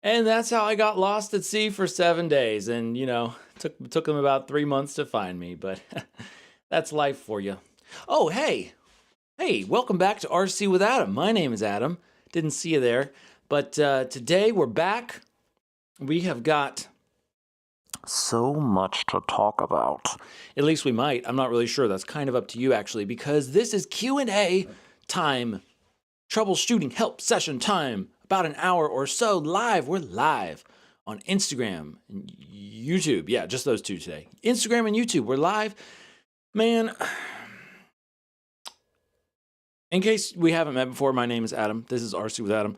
And that's how I got lost at sea for 7 days. And, took them about 3 months to find me. But that's life for you. Oh, hey. Hey, welcome back to RC with Adam. My name is Adam. Didn't see you there. But today we're back. We have got so much to talk about. At least we might. I'm not really sure. That's kind of up to you, actually, because this is Q&A time. Troubleshooting help session time. About an hour or so live. We're live on Instagram and YouTube. Yeah, just those two today. Instagram and YouTube. We're live. Man, in case we haven't met before, my name is Adam. This is RC with Adam.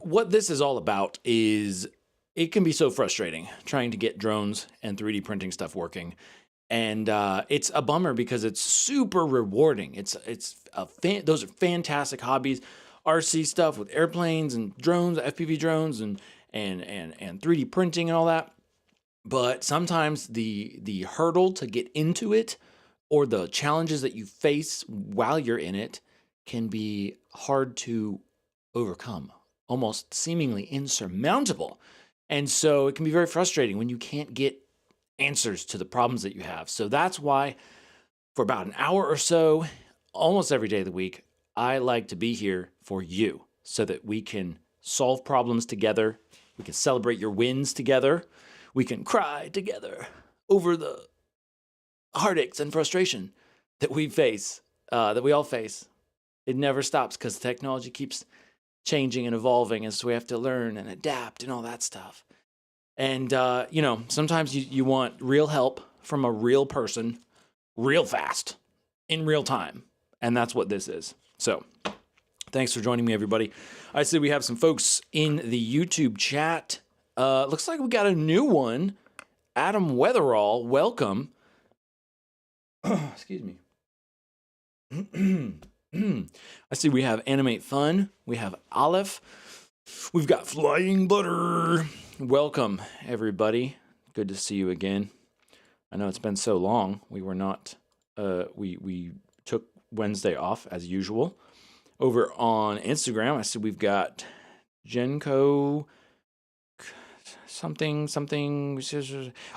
What this is all about is it can be so frustrating trying to get drones and 3D printing stuff working. And it's a bummer because it's super rewarding. Those are fantastic hobbies. RC stuff with airplanes and drones, FPV drones and 3D printing and all that. But sometimes the hurdle to get into it or the challenges that you face while you're in it can be hard to overcome, almost seemingly insurmountable. And so it can be very frustrating when you can't get answers to the problems that you have. So that's why for about an hour or so, almost every day of the week, I like to be here for you so that we can solve problems together. We can celebrate your wins together. We can cry together over the heartaches and frustration that we face, that we all face. It never stops because technology keeps changing and evolving, and so we have to learn and adapt and all that stuff. And, sometimes you want real help from a real person real fast in real time. And that's what this is. So thanks for joining me, everybody. I see we have some folks in the YouTube chat. Looks like we got a new one. Adam Weatherall, welcome. Excuse me. I see we have Animate Fun. We have Aleph. We've got Flying Butter. Welcome, everybody. Good to see you again. I know it's been so long. We were not, we took Wednesday off as usual. Over on Instagram, I see we've got Genko something.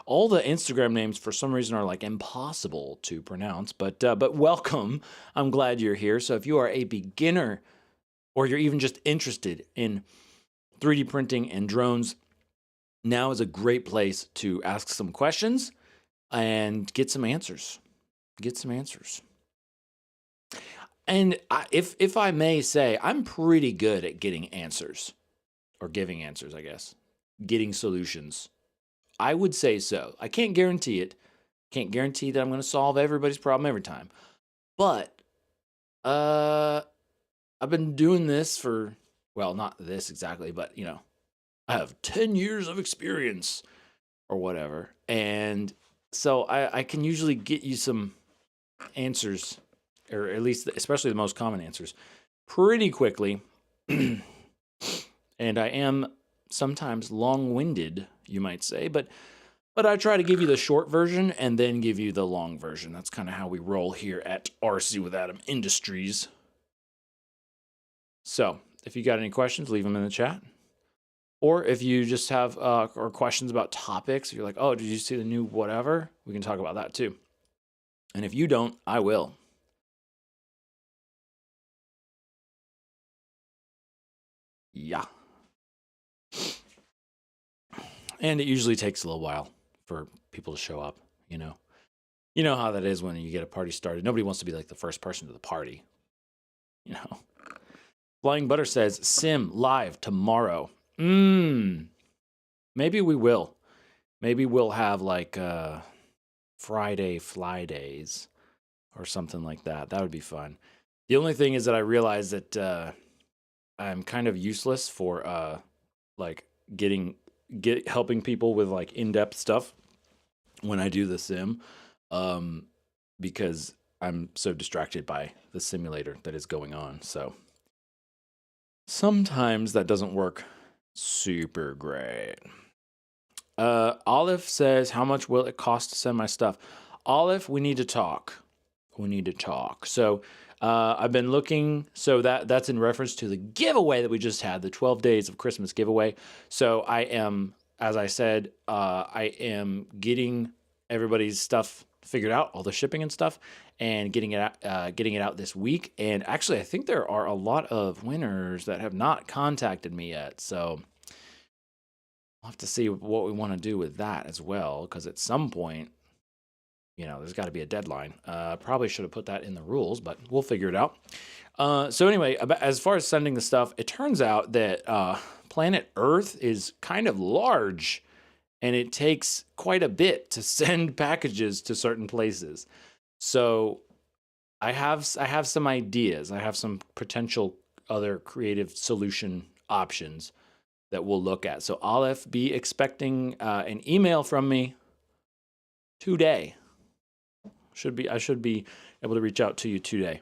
All the Instagram names for some reason are like impossible to pronounce, but welcome. I'm glad you're here. So if you are a beginner or you're even just interested in 3D printing and drones, now is a great place to ask some questions and get some answers. And if I may say, I'm pretty good at getting answers, or giving answers, I guess. Getting solutions. I would say so. I can't guarantee it. Can't guarantee that I'm going to solve everybody's problem every time. But I've been doing this for, well, not this exactly, but, I have 10 years of experience or whatever. And so I can usually get you some answers, or at least especially the most common answers, pretty quickly. And I am sometimes long-winded, you might say, but I try to give you the short version and then give you the long version. That's kind of how we roll here at RC with Adam Industries. So if you got any questions, leave them in the chat. Or if you just have or questions about topics, if you're like, oh, did you see the new whatever? We can talk about that too. And if you don't, I will. Yeah. And it usually takes a little while for people to show up, You know how that is when you get a party started. Nobody wants to be like the first person to the party, Flying Butter says, Sim live tomorrow. Maybe we will. Maybe we'll have like Friday fly days or something like that. That would be fun. The only thing is that I realize that I'm kind of useless for helping people with like in-depth stuff when I do the sim, because I'm so distracted by the simulator that is going on. So sometimes that doesn't work super great. Olive says, how much will it cost to send my stuff? Olive, we need to talk we need to talk. So I've been looking. So that's in reference to the giveaway that we just had, the 12 days of Christmas giveaway. So I am, as I said, I am getting everybody's stuff figured out, all the shipping and stuff, and getting it out this week. And actually, I think there are a lot of winners that have not contacted me yet. So we'll have to see what we want to do with that as well, because at some point, there's got to be a deadline. Probably should have put that in the rules, but we'll figure it out. So anyway, as far as sending the stuff, it turns out that planet Earth is kind of large, and it takes quite a bit to send packages to certain places. So I have some ideas. I have some potential other creative solution options that we'll look at. So I'll be expecting an email from me today. I should be able to reach out to you today.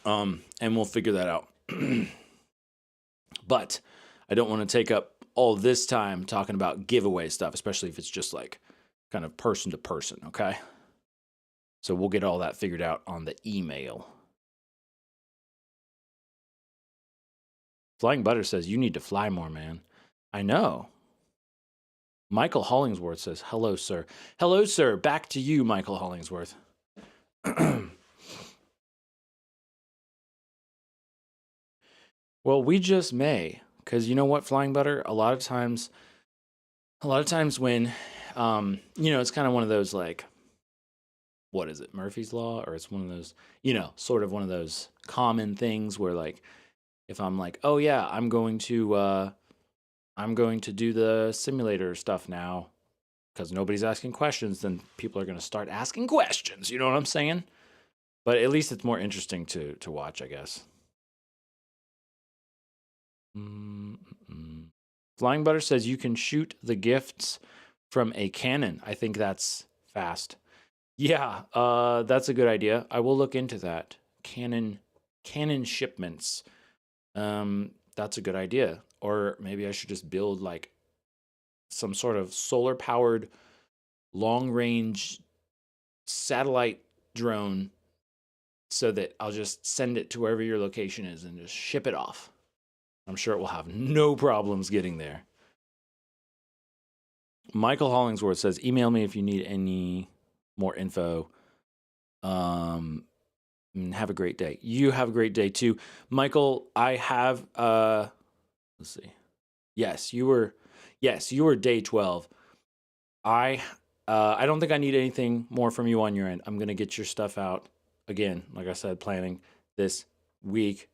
And we'll figure that out. But I don't want to take up all this time talking about giveaway stuff, especially if it's just like kind of person to person, okay? So we'll get all that figured out on the email. Flying Butter says, you need to fly more, man. I know. Michael Hollingsworth says, hello, sir. Hello, sir. Back to you, Michael Hollingsworth. Well, we just may, because you know what, Flying Butter? A lot of times when, it's kind of one of those like, what is it, Murphy's Law? Or it's one of those, sort of one of those common things where like, if I'm like, oh yeah, I'm going to do the simulator stuff now because nobody's asking questions, then people are going to start asking questions. You know what I'm saying? But at least it's more interesting to watch, I guess. Flying Butter says you can shoot the gifts from a cannon. I think that's fast. Yeah, that's a good idea. I will look into that. Cannon shipments. That's a good idea. Or maybe I should just build like some sort of solar powered long range satellite drone so that I'll just send it to wherever your location is and just ship it off. I'm sure it will have no problems getting there. Michael Hollingsworth says, email me if you need any more info. Have a great day. You have a great day too. Michael, I have, let's see. Yes, you were day 12. I don't think I need anything more from you on your end. I'm going to get your stuff out again. Like I said, planning this week,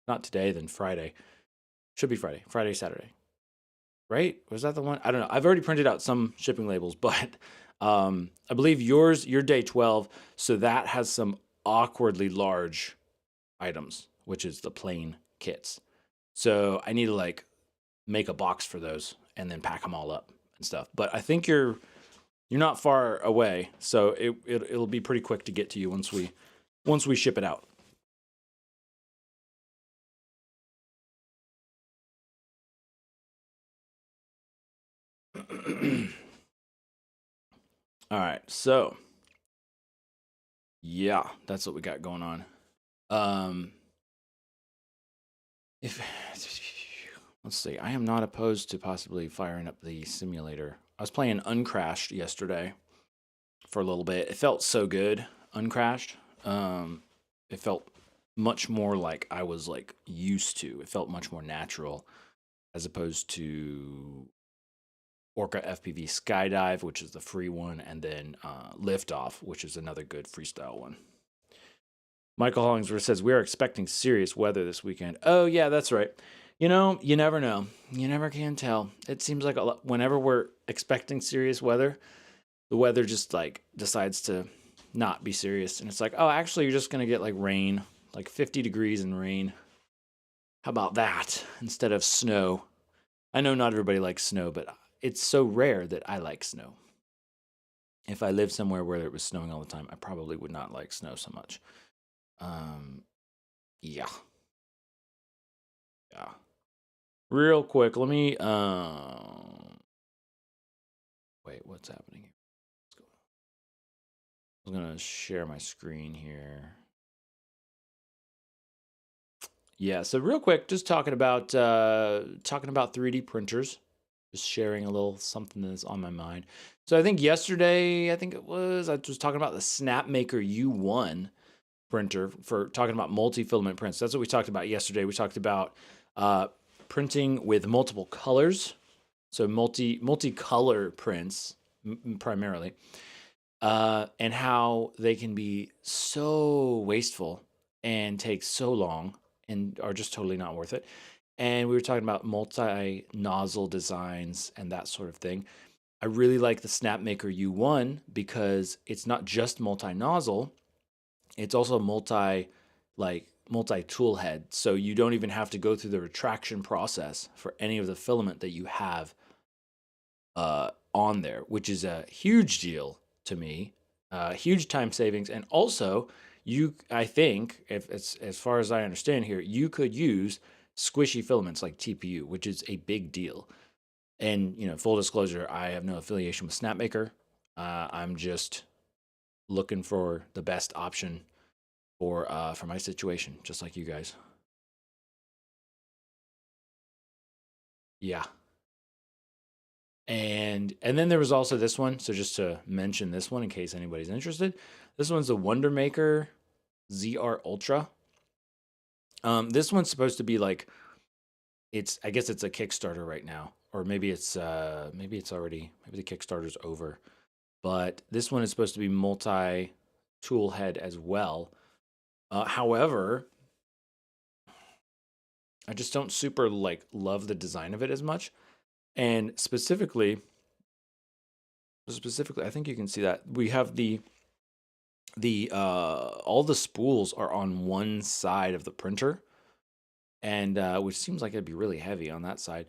not today, then Friday. Should be Friday, Saturday. Right? Was that the one? I don't know. I've already printed out some shipping labels, but I believe you're day 12. So that has some awkwardly large items, which is the plain kits. So I need to like make a box for those and then pack them all up and stuff. But I think you're not far away, so it'll be pretty quick to get to you once we ship it out. All right, so yeah, that's what we got going on. Let's see, I am not opposed to possibly firing up the simulator. I was playing Uncrashed yesterday for a little bit. It felt so good, Uncrashed. It felt much more like I was like used to. It felt much more natural as opposed to Orca FPV Skydive, which is the free one, and then Liftoff, which is another good freestyle one. Michael Hollingsworth says, we are expecting serious weather this weekend. Oh, yeah, that's right. You never know. You never can tell. It seems like whenever we're expecting serious weather, the weather just like decides to not be serious. And it's like, oh, actually, you're just going to get like rain, like 50 degrees and rain. How about that instead of snow? I know not everybody likes snow, but it's so rare that I like snow. If I lived somewhere where it was snowing all the time, I probably would not like snow so much. Yeah. Real quick, let me wait, what's happening here? I'm going to share my screen here. Yeah, so real quick, just talking about 3D printers, just sharing a little something that's on my mind. So I think yesterday, I was talking about the SnapMaker U1 printer for talking about multi-filament prints. That's what we talked about yesterday. We talked about printing with multiple colors, so multicolor prints primarily, and how they can be so wasteful and take so long and are just totally not worth it. And we were talking about multi-nozzle designs and that sort of thing. I really like the SnapMaker U1 because it's not just multi-nozzle, it's also multi-tool head. So you don't even have to go through the retraction process for any of the filament that you have on there, which is a huge deal to me, huge time savings. And also, I think, if it's, as far as I understand here, you could use squishy filaments like TPU, which is a big deal. And, full disclosure, I have no affiliation with SnapMaker. I'm just looking for the best option for my situation, just like you guys. Yeah. And then there was also this one. So just to mention this one in case anybody's interested, this one's the Wonder Maker ZR Ultra. This one's supposed to be like, I guess it's a Kickstarter right now, or maybe the Kickstarter's over. But this one is supposed to be multi tool head as well. However, I just don't super love the design of it as much. And specifically, I think you can see that we have the all the spools are on one side of the printer, and which seems like it'd be really heavy on that side.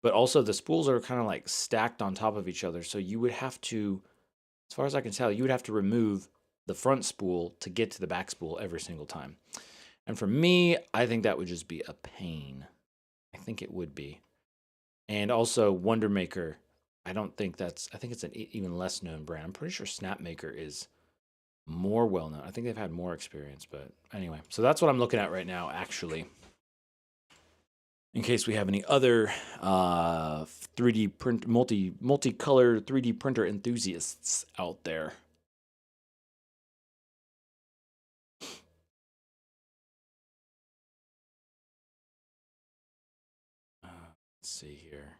But also the spools are kind of like stacked on top of each other, so you would have to, as far as I can tell, you would have to remove the front spool to get to the back spool every single time. And for me, I think that would just be a pain. I think it would be. And also Wonder Maker, I think it's an even less known brand. I'm pretty sure SnapMaker is more well known. I think they've had more experience, but anyway. So that's what I'm looking at right now, actually. In case we have any other 3D print multicolor 3D printer enthusiasts out there. Let's see here.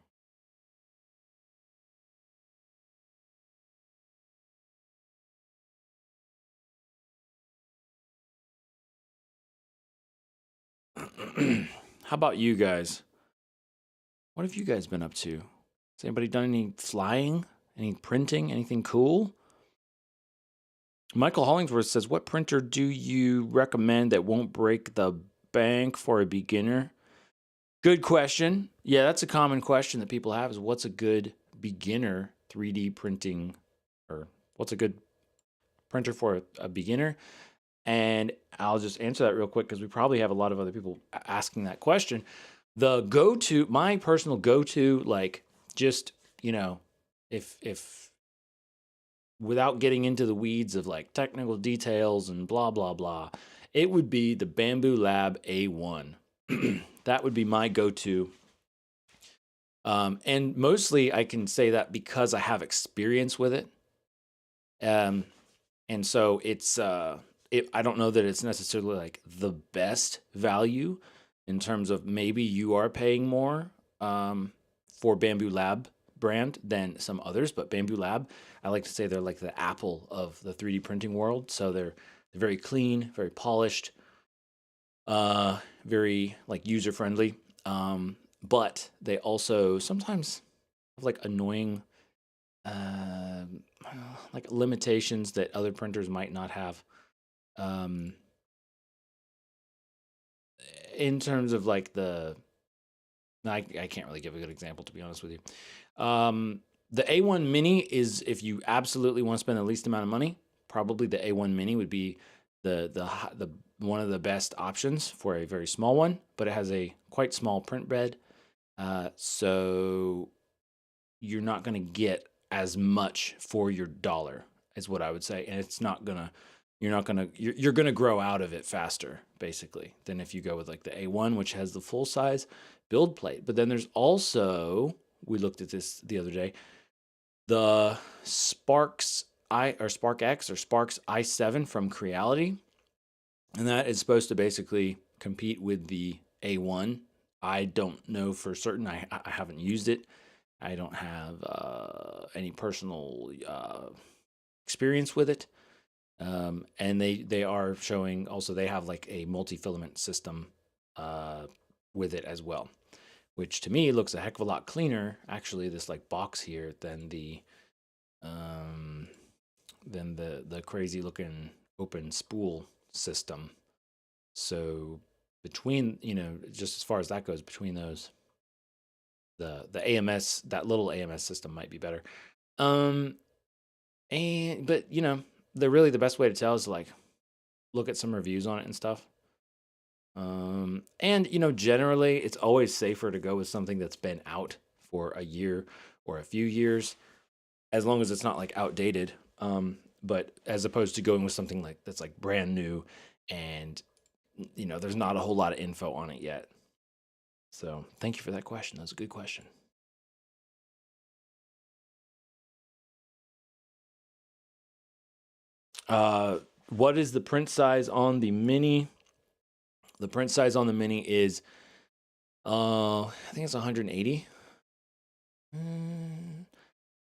How about you guys? What have you guys been up to? Has anybody done any flying? Any printing? Anything cool? Michael Hollingsworth says, what printer do you recommend that won't break the bank for a beginner? Good question. Yeah, that's a common question that people have is what's a good beginner 3D printing, or what's a good printer for a beginner? And I'll just answer that real quick because we probably have a lot of other people asking that question. My personal go-to, just, if without getting into the weeds of technical details and blah, blah, blah, it would be the Bamboo Lab A1. That would be my go-to. And mostly I can say that because I have experience with it. And so it's, I don't know that it's necessarily the best value in terms of maybe you are paying more for Bamboo Lab brand than some others, but Bamboo Lab, I like to say they're like the Apple of the 3D printing world. So they're very clean, very polished, very user friendly. But they also sometimes have annoying limitations that other printers might not have. In terms of I can't really give a good example, to be honest with you. The A1 Mini is, if you absolutely want to spend the least amount of money, probably the A1 Mini would be the one of the best options for a very small one, but it has a quite small print bed, so you're not going to get as much for your dollar is what I would say. And it's not gonna, you're gonna grow out of it faster, basically, than if you go with like the A1, which has the full size build plate. But then there's also, we looked at this the other day, the Sparks Spark X or Sparks i7 from Creality. And that is supposed to basically compete with the A1. I don't know for certain. I haven't used it. I don't have any personal experience with it. And they are showing also they have like a multi-filament system with it as well, which to me looks a heck of a lot cleaner, actually, this like box here than the crazy looking open spool system. So between, just as far as that goes, between those, the AMS, that little AMS system might be better. But the best way to tell is to like look at some reviews on it and stuff. Generally it's always safer to go with something that's been out for a year or a few years, as long as it's not like outdated. But as opposed to going with something like that's like brand new and there's not a whole lot of info on it yet. So thank you for that question. That's a good question. What is the print size on the Mini? The print size on the Mini is, I think it's 180.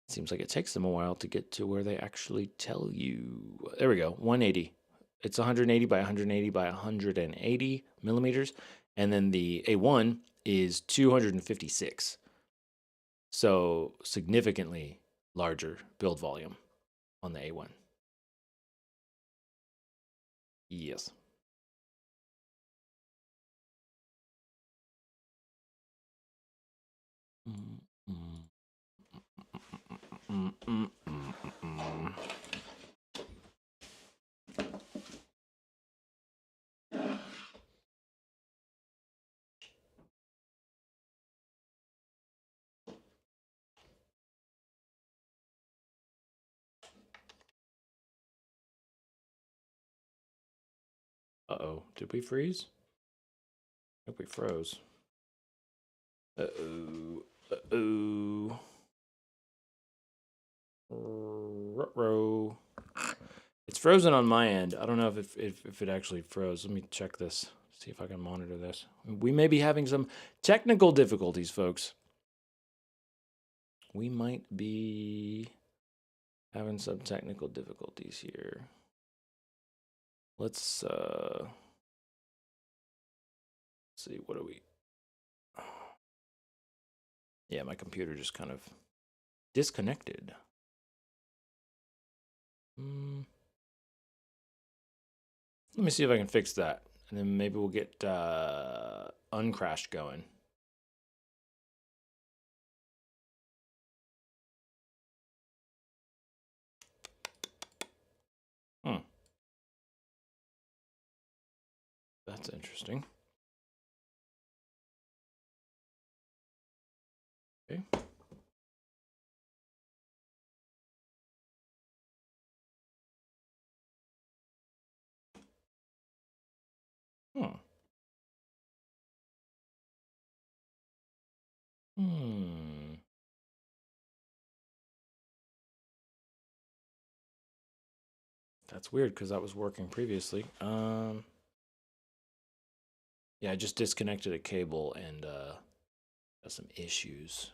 Seems like it takes them a while to get to where they actually tell you. There we go, 180. It's 180 by 180 by 180 millimeters. And then the A1 is 256. So significantly larger build volume on the A1. Yes. Uh-oh, did we freeze? I hope we froze. Uh-oh, uh-oh. Ruh-roh. It's frozen on my end. I don't know if it actually froze. Let me check this, see if I can monitor this. We may be having some technical difficulties, folks. We might be having some technical difficulties here. Let's see, what are we? Yeah, my computer just kind of disconnected. Let me see if I can fix that, and then maybe we'll get uncrashed going. That's interesting. Okay. That's weird because that was working previously. Yeah, I just disconnected a cable and got some issues.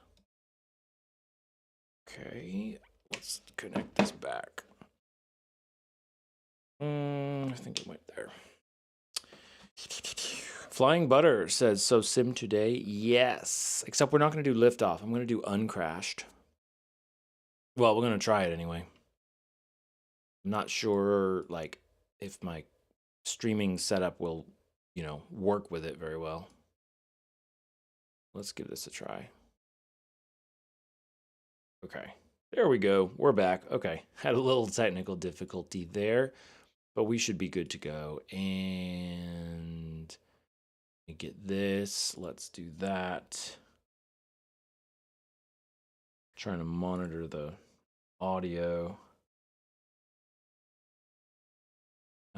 Okay, let's connect this back. I think it went there. Flying Butter says, so sim today? Yes, except we're not going to do liftoff. I'm going to do uncrashed. Well, we're going to try it anyway. I'm not sure, like, if my streaming setup will, work with it very well. Let's give this a try. Okay, there we go. We're back. Okay, had a little technical difficulty there, but we should be good to go. And let me get this. Let's do that. Trying to monitor the audio.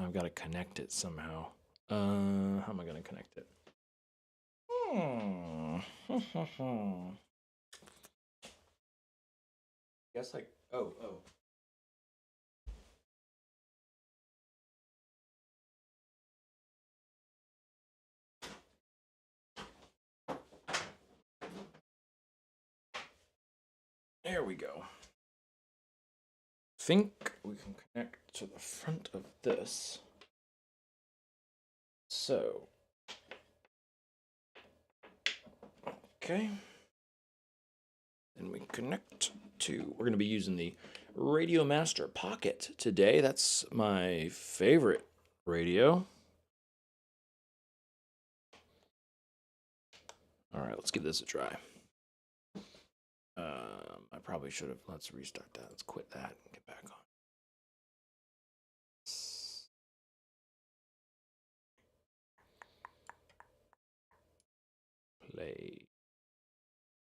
I've got to connect it somehow. How am I going to connect it? Guess like, oh. There we go. Think we can connect to the front of this. So, okay. Then we connect to, we're going to be using the Radio Master Pocket today. That's my favorite radio. All right, let's give this a try. I probably should have, let's restart that. Let's quit that and get back on. Play.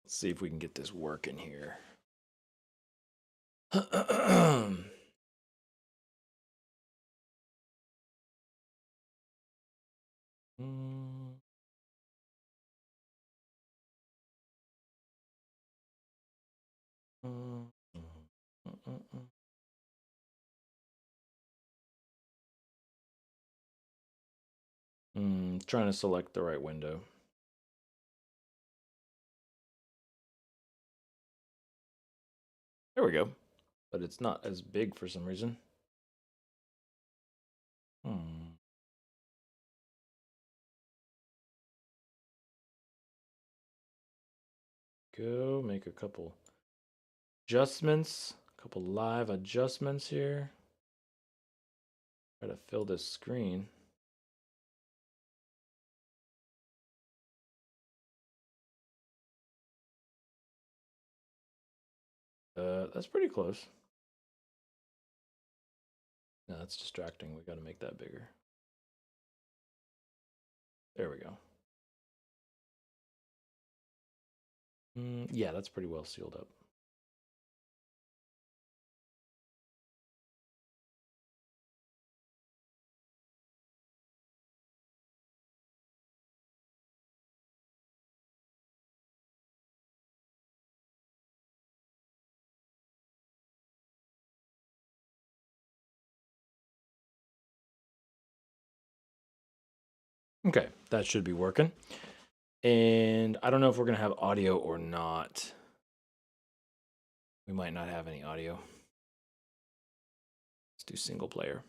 Let's see if we can get this working here. Trying to select the right window. There we go. But it's not as big for some reason. Go make a couple adjustments, a couple live adjustments here. Try to fill this screen. That's pretty close. No, that's distracting. We got to make that bigger. There we go. Yeah, that's pretty well sealed up. Okay, that should be working. And I don't know if we're going to have audio or not. We might not have any audio. Let's do single player.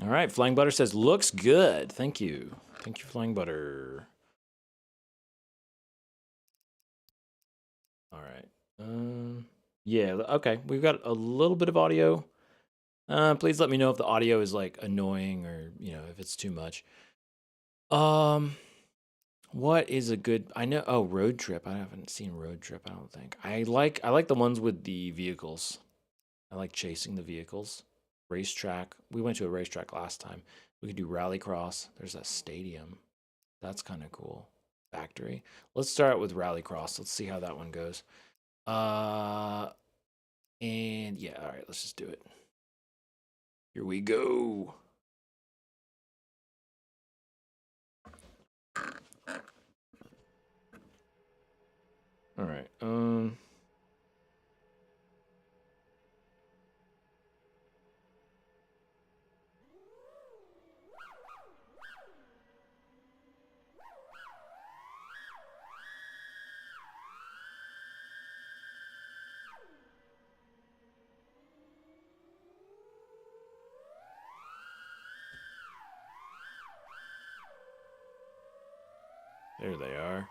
All right, Flying Butter says, looks good. Thank you. Thank you, Flying Butter. All right. Yeah, okay. We've got a little bit of audio. Please let me know if the audio is like annoying or, if it's too much. What is a good, I know, Road Trip. I haven't seen Road Trip, I don't think. I like the ones with the vehicles. I like chasing the vehicles. Racetrack. We went to a racetrack last time. We could do Rallycross. There's a stadium. That's kind of cool. Factory. Let's start with Rallycross. Let's see how that one goes. And yeah, all right, let's just do it. Here we go. All right. There they are.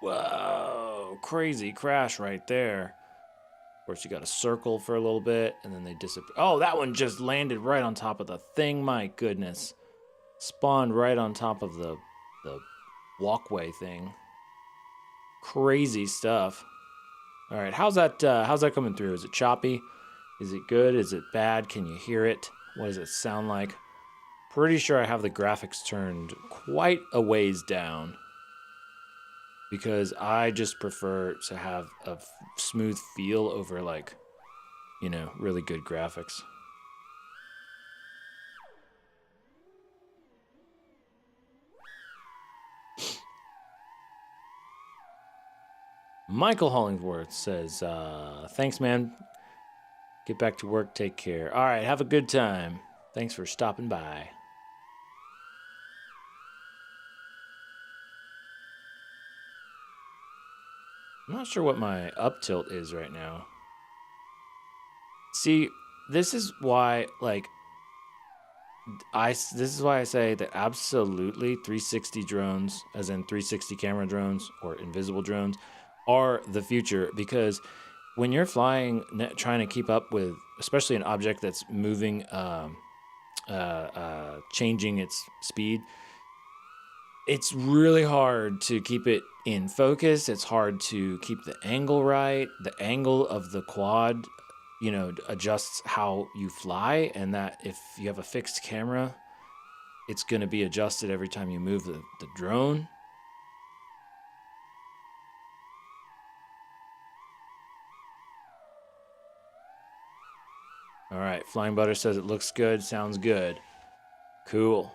Whoa, crazy crash right there. Of course, you got to circle for a little bit, and then they disappear. Oh, that one just landed right on top of the thing. My goodness. Spawned right on top of the walkway thing. Crazy stuff. All right, how's that coming through? Is it choppy? Is it good? Is it bad? Can you hear it? What does it sound like? Pretty sure I have the graphics turned quite a ways down because I just prefer to have a smooth feel over, like, you know, really good graphics. Michael Hollingworth says, thanks, man. Get back to work. Take care. All right, have a good time. Thanks for stopping by. I'm not sure what my up tilt is right now. See, this is why, like, this is why I say that absolutely 360 drones, as in 360 camera drones or invisible drones, are the future, because when you're flying, trying to keep up with, especially an object that's moving, changing its speed, it's really hard to keep it in focus. It's hard to keep the angle right. The angle of the quad, you know, adjusts how you fly, and that if you have a fixed camera, it's going to be adjusted every time you move the drone. All right, Flying Butter says it looks good, sounds good. Cool.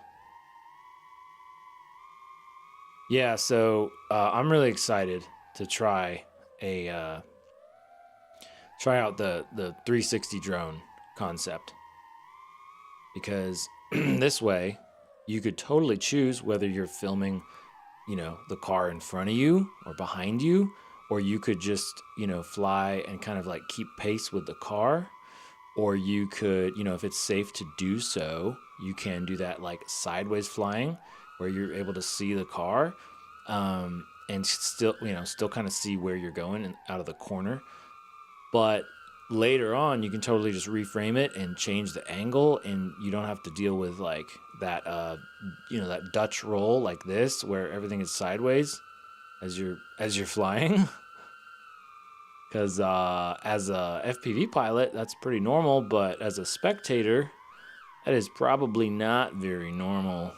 Yeah, so I'm really excited to try out the 360 drone concept, because this way you could totally choose whether you're filming, you know, the car in front of you or behind you, or you could just, you know, fly and kind of like keep pace with the car, or you could, you know, if it's safe to do so, you can do that like sideways flying where you're able to see the car, and still, you know, still kind of see where you're going and out of the corner. But later on, you can totally just reframe it and change the angle, and you don't have to deal with like that, you know, that Dutch roll like this, where everything is sideways as you're flying. Because as a FPV pilot, that's pretty normal, but as a spectator, that is probably not very normal.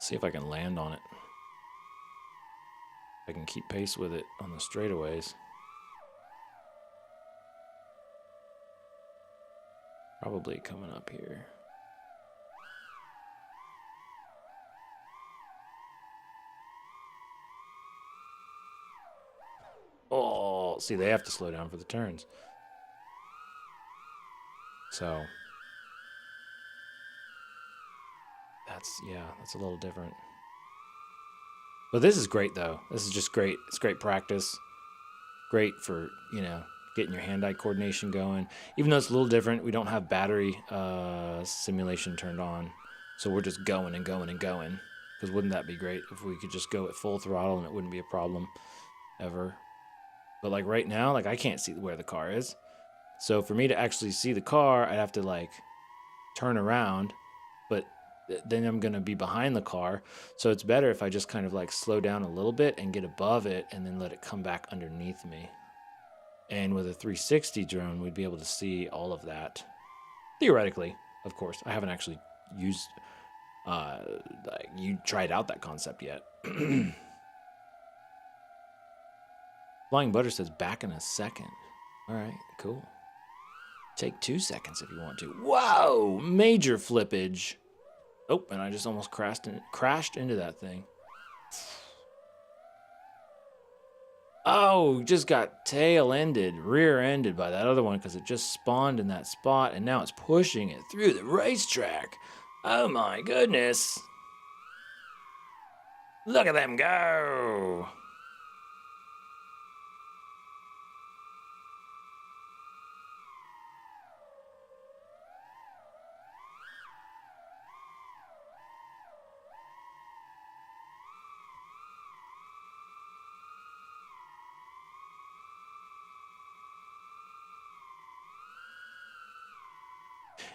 See if I can land on it. I can keep pace with it on the straightaways. Probably coming up here. Oh, see, they have to slow down for the turns. So that's a little different. But this is great, though. This is just great. It's great practice. Great for, you know, getting your hand-eye coordination going. Even though it's a little different, we don't have battery simulation turned on. So we're just going and going and going. Because wouldn't that be great if we could just go at full throttle and it wouldn't be a problem ever. But like right now, like I can't see where the car is. So for me to actually see the car, I'd have to like turn around, but then I'm going to be behind the car. So it's better if I just kind of like slow down a little bit and get above it and then let it come back underneath me. And with a 360 drone, we'd be able to see all of that. Theoretically, of course. I haven't actually used, you tried out that concept yet. Flying Butter says back in a second. All right, cool. Take 2 seconds if you want to. Whoa, major flippage. Oh, and I just almost crashed into that thing. Oh, just got tail-ended, rear-ended by that other one because it just spawned in that spot, and now it's pushing it through the racetrack. Oh my goodness. Look at them go.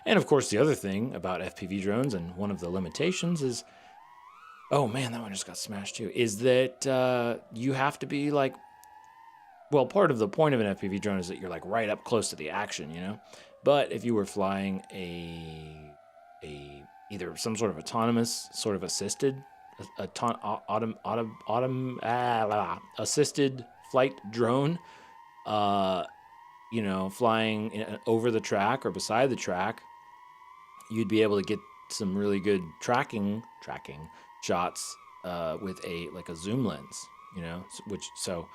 And of course, the other thing about FPV drones, and one of the limitations is, oh man, that one just got smashed too, is that you have to be like, well, part of the point of an FPV drone is that you're like right up close to the action, you know? But if you were flying a either some sort of autonomous, sort of assisted, assisted flight drone, uh, you know, flying over the track or beside the track, you'd be able to get some really good tracking shots with a zoom lens, you know, which so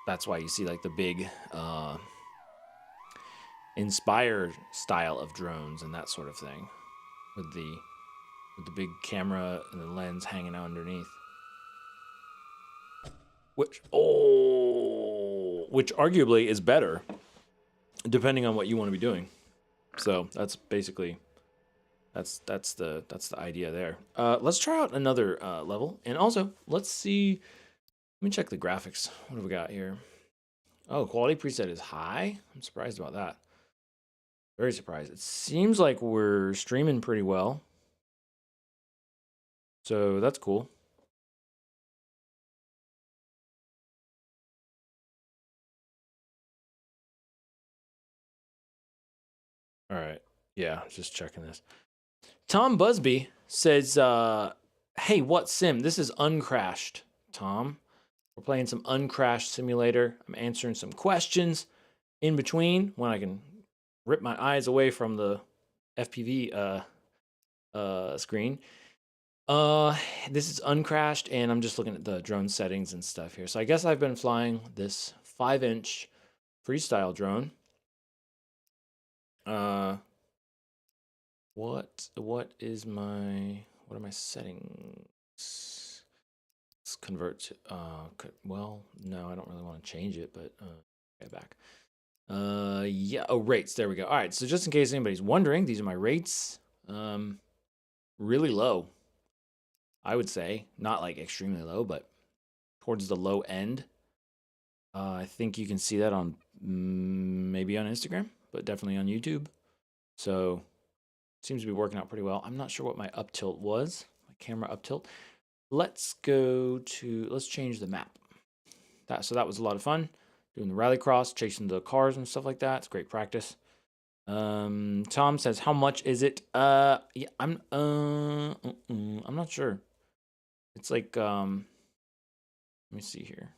that's why you see like the big inspired style of drones and that sort of thing with the big camera and the lens hanging out underneath. Which arguably is better depending on what you want to be doing. So that's basically that's the idea there. Let's try out another level, and also let's see. Let me check the graphics. What do we got here? Oh, quality preset is high. I'm surprised about that. Very surprised. It seems like we're streaming pretty well, so that's cool. All right. Yeah, just checking this. Tom Busby says, hey, what sim? This is Uncrashed, Tom. We're playing some Uncrashed Simulator. I'm answering some questions in between when I can rip my eyes away from the FPV screen. This is Uncrashed, and I'm just looking at the drone settings and stuff here. So I guess I've been flying this 5-inch freestyle drone. What are my settings? Let's convert to well, no, I don't really want to change it, but get back. Yeah, oh, rates, there we go. All right, so just in case anybody's wondering, these are my rates. Really low, I would say. Not like extremely low, but towards the low end. I think you can see that on maybe on Instagram, but definitely on YouTube. So seems to be working out pretty well. I'm not sure what my up tilt was, my camera up tilt. Let's change the map. So that was a lot of fun. Doing the rallycross, chasing the cars and stuff like that. It's great practice. Tom says, how much is it? Yeah, I'm not sure. It's like, let me see here.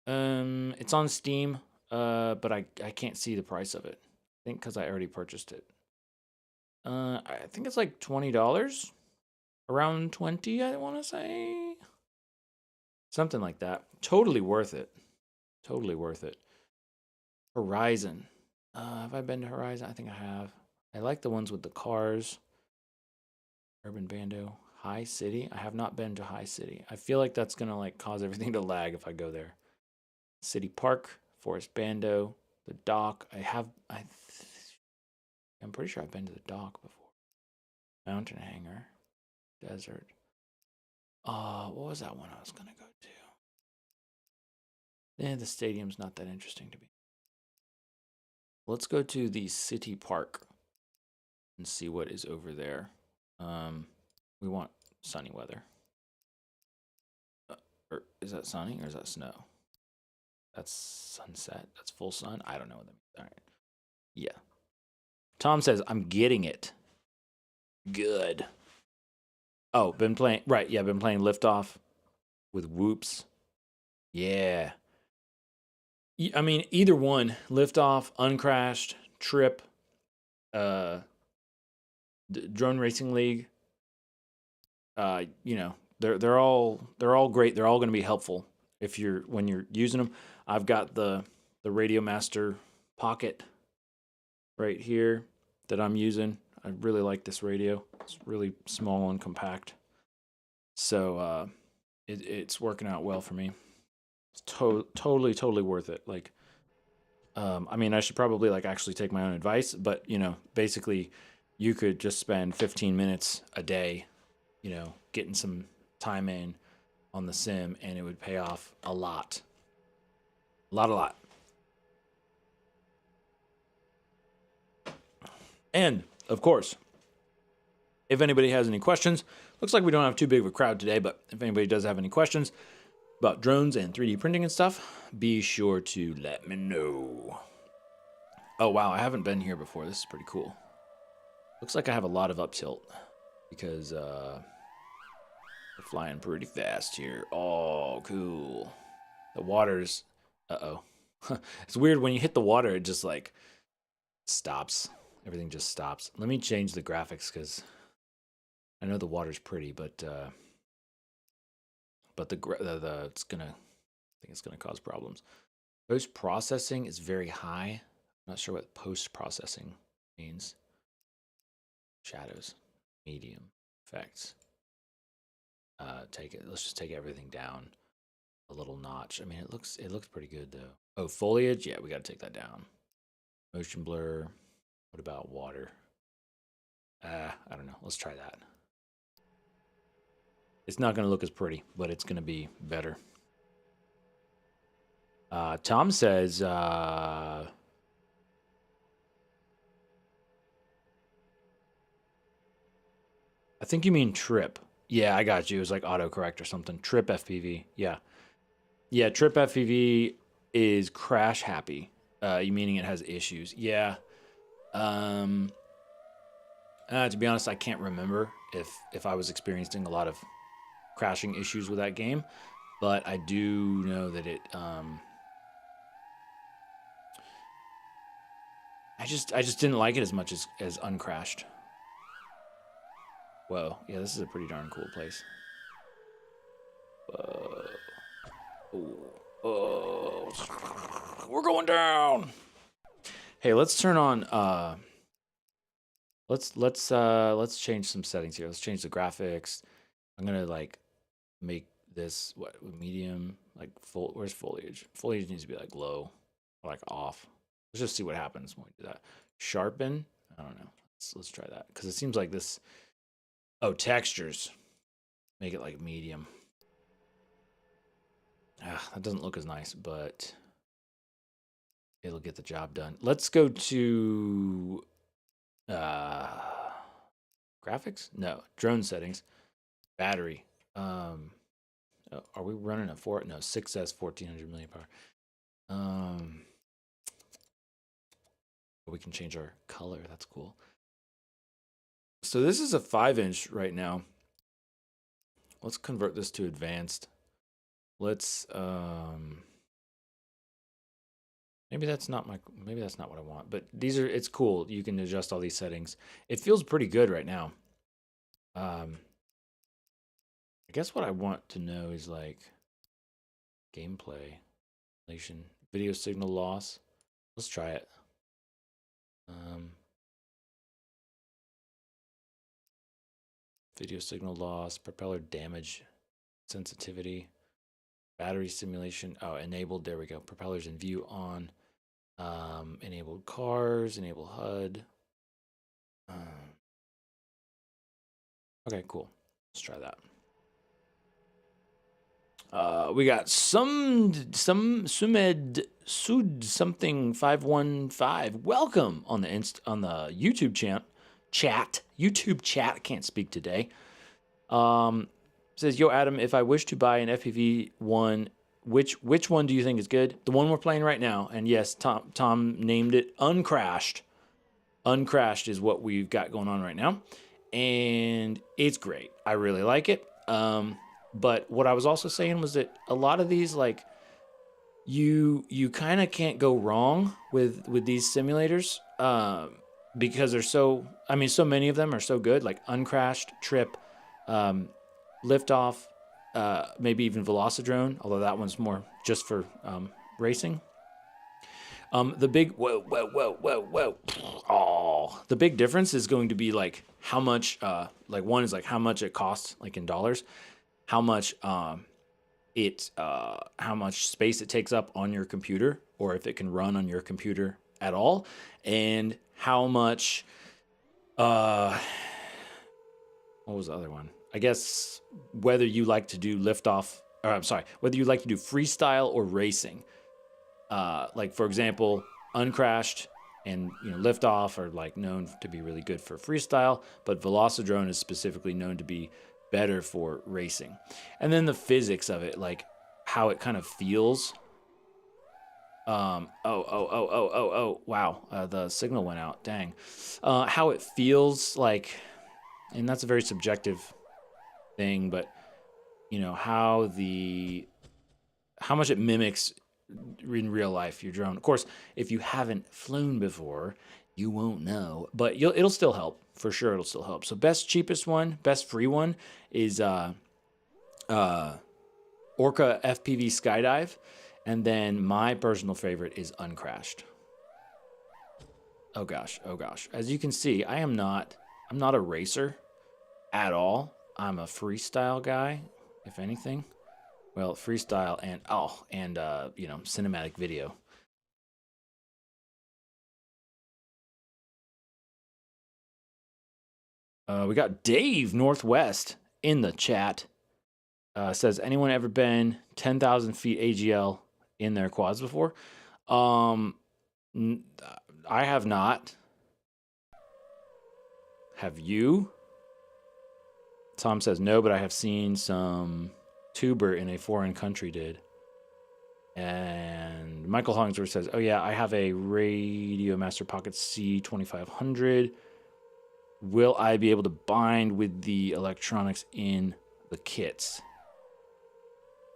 It's on Steam, but I can't see the price of it. I think because I already purchased it. I think it's like $20, around 20, I want to say. Something like that. Totally worth it. Totally worth it. Horizon. Have I been to Horizon? I think I have. I like the ones with the cars. Urban Bando. High City. I have not been to High City. I feel like that's going to like cause everything to lag if I go there. City Park. Forest Bando. The dock. I'm pretty sure I've been to the dock before. Mountain Hangar. Desert. What was that one I was going to go to? The stadium's not that interesting to me. Let's go to the City Park and see what is over there. We want sunny weather. Or is that sunny or is that snow? That's sunset. That's full sun. I don't know what that means. All right. Yeah. Tom says, I'm getting it. Good. Oh, been playing. Right. Yeah, been playing Liftoff with Whoops. Yeah. I mean, either one, Liftoff, Uncrashed, Trip, Drone Racing League. You know, they're all great. They're all going to be helpful when you're using them. I've got the Radio Master Pocket right here that I'm using. I really like this radio. It's really small and compact. So it's working out well for me. It's totally worth it. Like, I mean, I should probably like actually take my own advice, but basically, you could just spend 15 minutes a day, getting some time in on the sim, and it would pay off a lot, a lot. And of course, if anybody has any questions, looks like we don't have too big of a crowd today, but if anybody does have any questions about drones and 3D printing and stuff, be sure to let me know. Oh, wow, I haven't been here before. This is pretty cool. Looks like I have a lot of up tilt because we're flying pretty fast here. Oh, cool. The water's... Uh-oh. It's weird when you hit the water, it just like stops. Everything just stops. Let me change the graphics because I know the water's pretty, but it's gonna, I think it's gonna cause problems. Post processing is very high. I'm not sure what post processing means. Shadows, medium, effects. Let's just take everything down a little notch. I mean, it looks pretty good though. Oh, foliage, yeah, we gotta take that down. Motion blur. What about water? I don't know. Let's try that. It's not gonna look as pretty, but it's gonna be better. Tom says, I think you mean trip. Yeah, I got you. It was like autocorrect or something. Trip FPV. Yeah. Yeah, trip FPV is crash happy. Meaning it has issues. Yeah. To be honest, I can't remember if I was experiencing a lot of crashing issues with that game, but I do know that it I just didn't like it as much as Uncrashed. Whoa, yeah, this is a pretty darn cool place. We're going down. Hey, let's turn on. Let's change some settings here. Let's change the graphics. I'm gonna like make this medium, like full. Where's foliage? Foliage needs to be like low, or like off. Let's just see what happens when we do that. Sharpen. I don't know. Let's try that because it seems like this. Oh, textures. Make it like medium. That doesn't look as nice, but it'll get the job done. Let's go to graphics. No, drone settings. Battery. Are we running a 6S 1400 milliamp hour? We can change our color. That's cool. So this is a 5-inch right now. Let's convert this to advanced. Let's maybe that's not what I want, but it's cool. You can adjust all these settings. It feels pretty good right now. I guess what I want to know is like gameplay, video signal loss. Let's try it. Video signal loss, propeller damage, sensitivity, battery simulation. Oh, enabled. There we go. Propellers in view on. Enabled cars, enable HUD. Okay, cool. Let's try that. We got some Sumed Sud something 515. Welcome on the YouTube chat. YouTube chat. I can't speak today. Says, yo, Adam, if I wish to buy an FPV one, which one do you think is good? The one we're playing right now. And yes, Tom named it Uncrashed. Uncrashed is what we've got going on right now. And it's great. I really like it. But what I was also saying was that a lot of these, like, you kind of can't go wrong with these simulators because they're so many of them are so good, like Uncrashed, Trip, Liftoff, maybe even Velocidrone, although that one's more just for racing. The big the big difference is going to be like how much like one is like how much it costs like in dollars, how much how much space it takes up on your computer, or if it can run on your computer at all, and how much what was the other one? I guess whether you like to do liftoff, or I'm sorry, whether you like to do freestyle or racing. Like for example, uncrashed and liftoff are like known to be really good for freestyle, but Velocidrone is specifically known to be better for racing. And then the physics of it, like how it kind of feels. Wow, the signal went out. Dang. How it feels like, and that's a very subjective thing, but how much it mimics in real life your drone. Of course, if you haven't flown before, you won't know, but it'll still help for sure. It'll still help. So best cheapest one, best free one is Orca FPV Skydive, and then my personal favorite is Uncrashed. Oh gosh, oh gosh. As you can see, I'm not a racer at all. I'm a freestyle guy, if anything. Well, freestyle and cinematic video. We got Dave Northwest in the chat. Says, anyone ever been 10,000 feet AGL in their quads before? I have not. Have you? Tom says, no, but I have seen some tuber in a foreign country did. And Michael Hollingsworth says, oh yeah, I have a Radio Master Pocket C2500. Will I be able to bind with the electronics in the kits?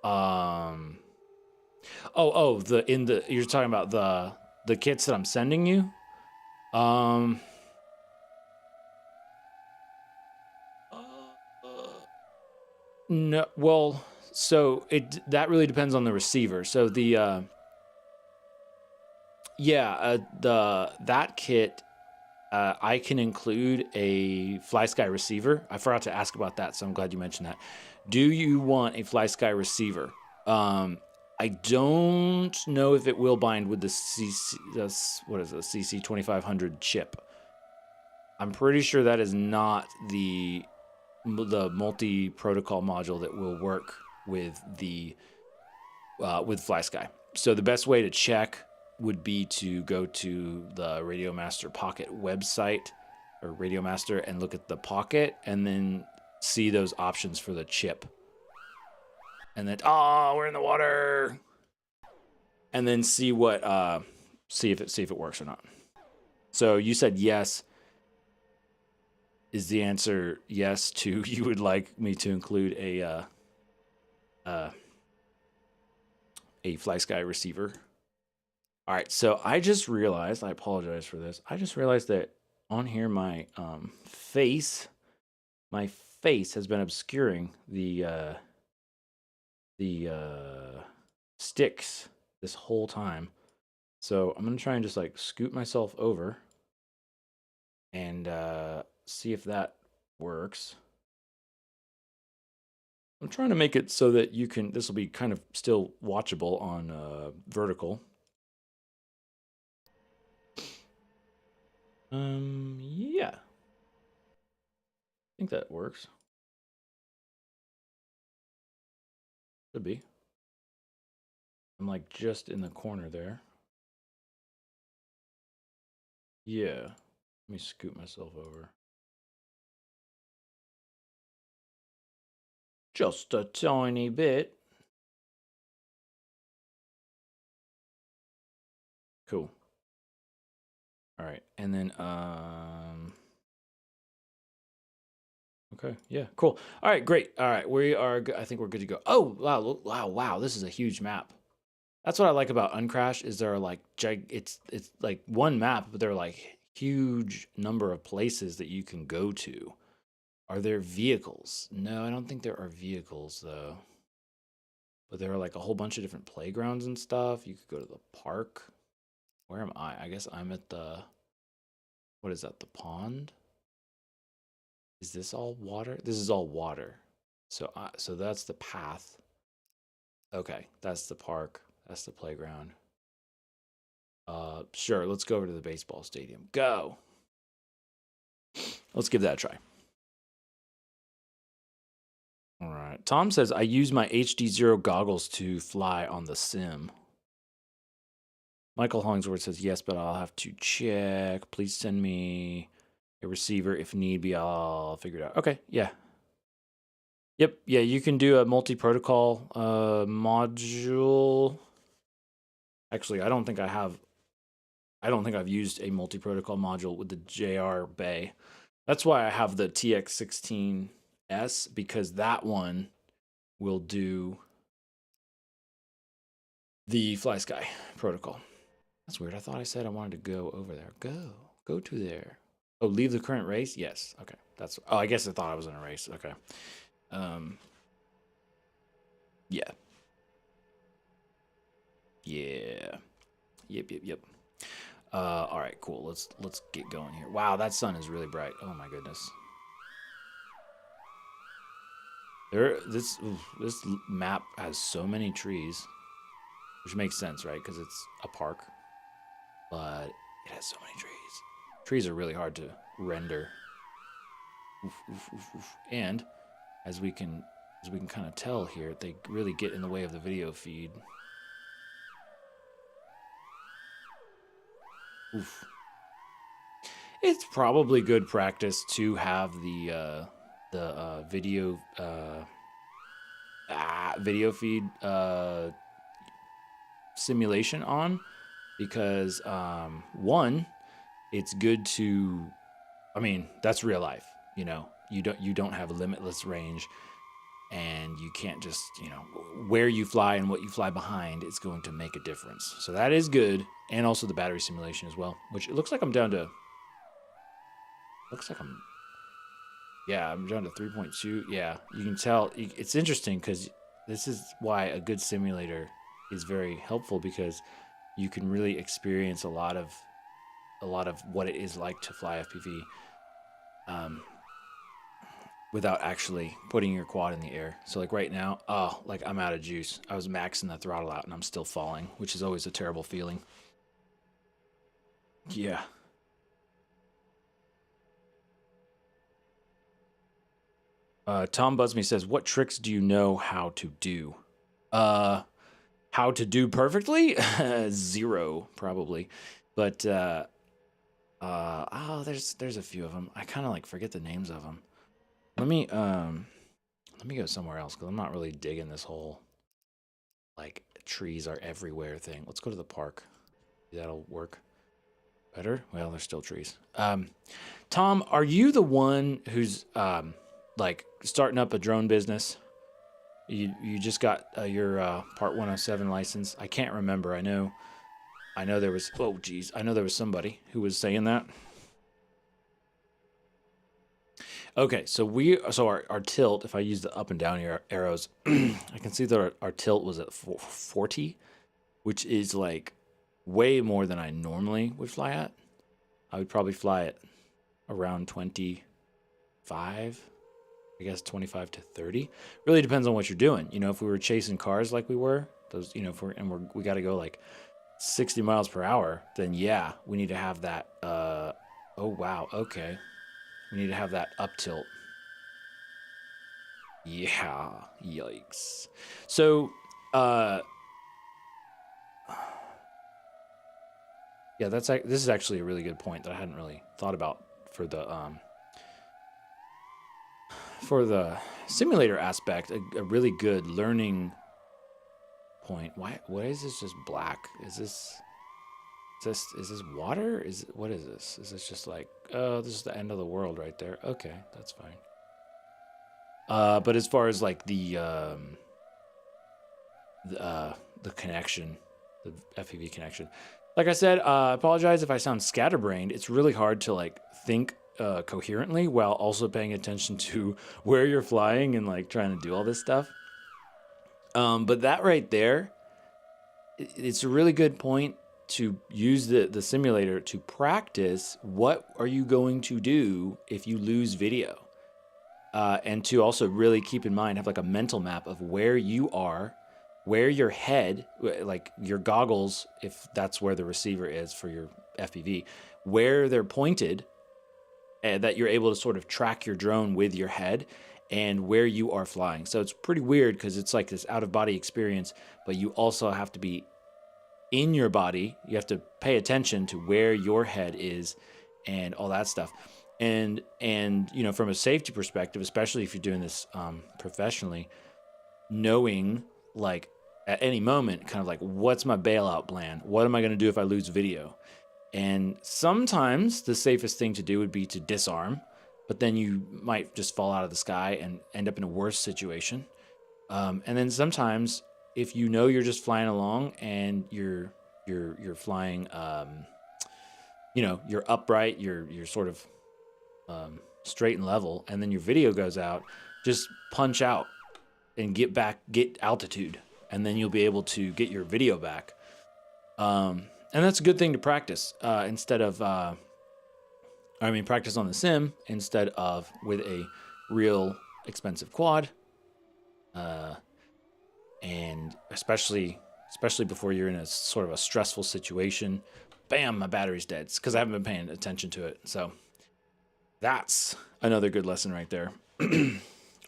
You're talking about the kits that I'm sending you? No, well, so that really depends on the receiver. So that kit, I can include a FlySky receiver. I forgot to ask about that, so I'm glad you mentioned that. Do you want a FlySky receiver? I don't know if it will bind with the CC2500 chip. I'm pretty sure that is not the multi-protocol module that will work with the with FlySky. So the best way to check would be to go to the Radio Master Pocket website or Radio Master and look at the Pocket, and then see those options for the chip. And then, we're in the water. And then see what see if it works or not. So you said yes. Is the answer yes to you would like me to include a FlySky receiver? All right, so I just realized, I apologize for this. I just realized that on here my face has been obscuring the sticks this whole time. So I'm gonna try and just like scoot myself over and see if that works. I'm trying to make it so that you can, this will be kind of still watchable on vertical. Yeah. I think that works. Should be. I'm like just in the corner there. Yeah. Let me scoot myself over. Just a tiny bit. Cool. All right. And then, okay. Yeah, cool. All right, great. All right. We are, I think we're good to go. Oh, wow. This is a huge map. That's what I like about Uncrash is there are like, it's like one map, but there are like huge number of places that you can go to. Are there vehicles? No, I don't think there are vehicles though. But there are like a whole bunch of different playgrounds and stuff. You could go to the park. Where am I? I guess I'm at the, what is that, the pond? Is this all water? This is all water. So that's the path. Okay, that's the park. That's the playground. Sure, let's go over to the baseball stadium. Go. Let's give that a try. All right. Tom says, I use my HD0 goggles to fly on the sim. Michael Hollingsworth says, yes, but I'll have to check. Please send me a receiver if need be. I'll figure it out. Okay, yeah. Yep, yeah, you can do a multi-protocol module. Actually, I don't think I've used a multi-protocol module with the JR Bay. That's why I have the TX16S, because that one will do the FlySky protocol. That's weird. I thought I said I wanted to go over there. Go to there. Oh, leave the current race? Yes. Okay. Oh, I guess I thought I was in a race. Okay. Yeah. Yeah. Yep. All right, cool. Let's get going here. Wow, that sun is really bright. Oh my goodness. This map has so many trees, which makes sense, right? Because it's a park, but it has so many trees. Trees are really hard to render. And as we can kind of tell here, they really get in the way of the video feed. Oof. It's probably good practice to have the video feed simulation on, because one, it's good to, I mean, that's real life. You know, you don't have a limitless range, and you can't just, where you fly and what you fly behind is going to make a difference. So that is good, and also the battery simulation as well, which it looks like I'm down to. I'm down to 3.2. Yeah, you can tell. It's interesting because this is why a good simulator is very helpful, because you can really experience a lot of what it is like to fly FPV without actually putting your quad in the air. So like right now, like I'm out of juice. I was maxing the throttle out and I'm still falling, which is always a terrible feeling. Yeah. Tom Busby says, what tricks do you know how to do? How to do perfectly? Zero, probably. But there's a few of them. I kind of like forget the names of them. Let me go somewhere else, because I'm not really digging this whole like trees are everywhere thing. Let's go to the park. That'll work better. Well, there's still trees. Tom, are you the one who's like starting up a drone business? You just got your Part 107 license. I can't remember. I know there was. Oh, geez. I know there was somebody who was saying that. Okay, so our tilt. If I use the up and down arrows, I can see that our tilt was at 40, which is like way more than I normally would fly at. I would probably fly at around 25. I guess 25 to 30. Really depends on what you're doing. If we were chasing cars like we were, those, we got to go like 60 miles per hour, then yeah, we need to have that. Oh wow, okay, we need to have that up tilt. Yeah, yikes. So, yeah, this is actually a really good point that I hadn't really thought about for the simulator aspect. A really good learning point. Why is this just black? Is this water? What is this? Is this just like, oh, this is the end of the world right there? Okay, that's fine. But as far as like the connection, the FPV connection, like I said, I apologize if I sound scatterbrained. It's really hard to like think coherently while also paying attention to where you're flying and like trying to do all this stuff. But that right there, it's a really good point to use the simulator to practice what are you going to do if you lose video. and to also really keep in mind, have like a mental map of where you are, where your head, like your goggles, if that's where the receiver is for your FPV, where they're pointed, and that you're able to sort of track your drone with your head and where you are flying. So it's pretty weird because it's like this out of body experience, but you also have to be in your body. You have to pay attention to where your head is and all that stuff. And you know, from a safety perspective, especially if you're doing this professionally, knowing like at any moment, kind of like, what's my bailout plan? What am I going to do if I lose video? And sometimes the safest thing to do would be to disarm, but then you might just fall out of the sky and end up in a worse situation. And then sometimes, if you know you're just flying along and you're flying, you know, you're upright, you're sort of straight and level, and then your video goes out, just punch out and get altitude, and then you'll be able to get your video back. And that's a good thing to practice instead of, practice on the sim instead of with a real expensive quad. And especially before you're in a sort of a stressful situation. Bam, my battery's dead. It's because I haven't been paying attention to it. So that's another good lesson right there.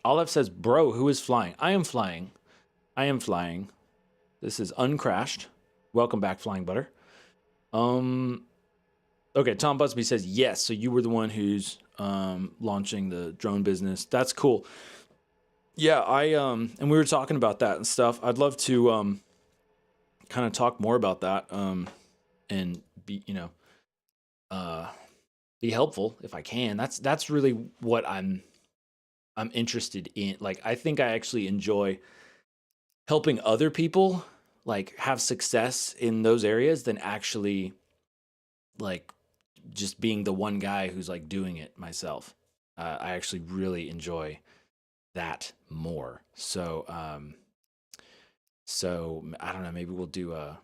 Olive says, bro, who is flying? I am flying. This is Uncrashed. Welcome back, Flying Butter. Okay, Tom Busby says, yes, so you were the one who's launching the drone business. That's cool. Yeah, and we were talking about that and stuff. I'd love to kind of talk more about that and be, you know, be helpful if I can. That's really what I'm interested in. Like, I think I actually enjoy helping other people like have success in those areas than actually like just being the one guy who's like doing it myself. I actually really enjoy that more. So I don't know, maybe we'll do a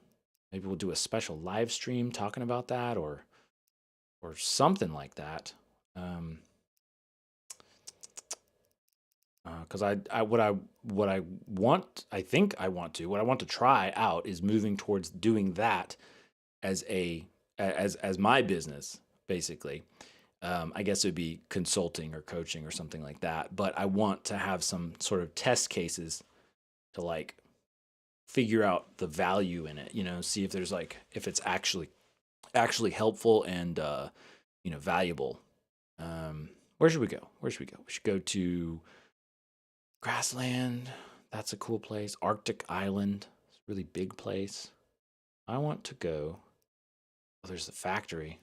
special live stream talking about that or something like that. Because what I want to try out is moving towards doing that as my business, basically. I guess it would be consulting or coaching or something like that. But I want to have some sort of test cases to like figure out the value in it, you know, see if there's like, if it's actually helpful and, you know, valuable. Where should we go? We should go to Grassland. That's a cool place. Arctic Island. It's a really big place. I want to go. Oh, there's the factory.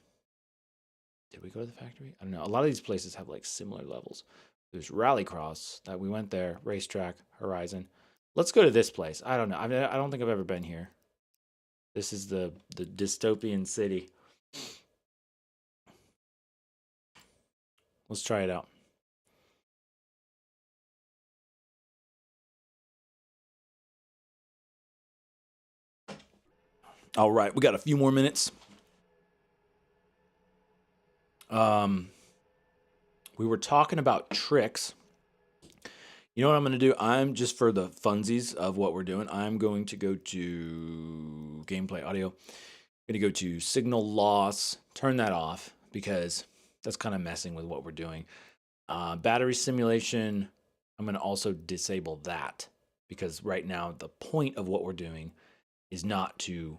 Did we go to the factory? I don't know. A lot of these places have like similar levels. There's Rallycross that we went there. Racetrack, Horizon. Let's go to this place. I don't know. I don't think I've ever been here. This is the dystopian city. Let's try it out. All right, we got a few more minutes. We were talking about tricks. You know what I'm going to do? I'm just for the funsies of what we're doing. I'm going to go to gameplay audio. I'm going to go to signal loss, turn that off because that's kind of messing with what we're doing. Battery simulation, I'm going to also disable that because right now the point of what we're doing is not to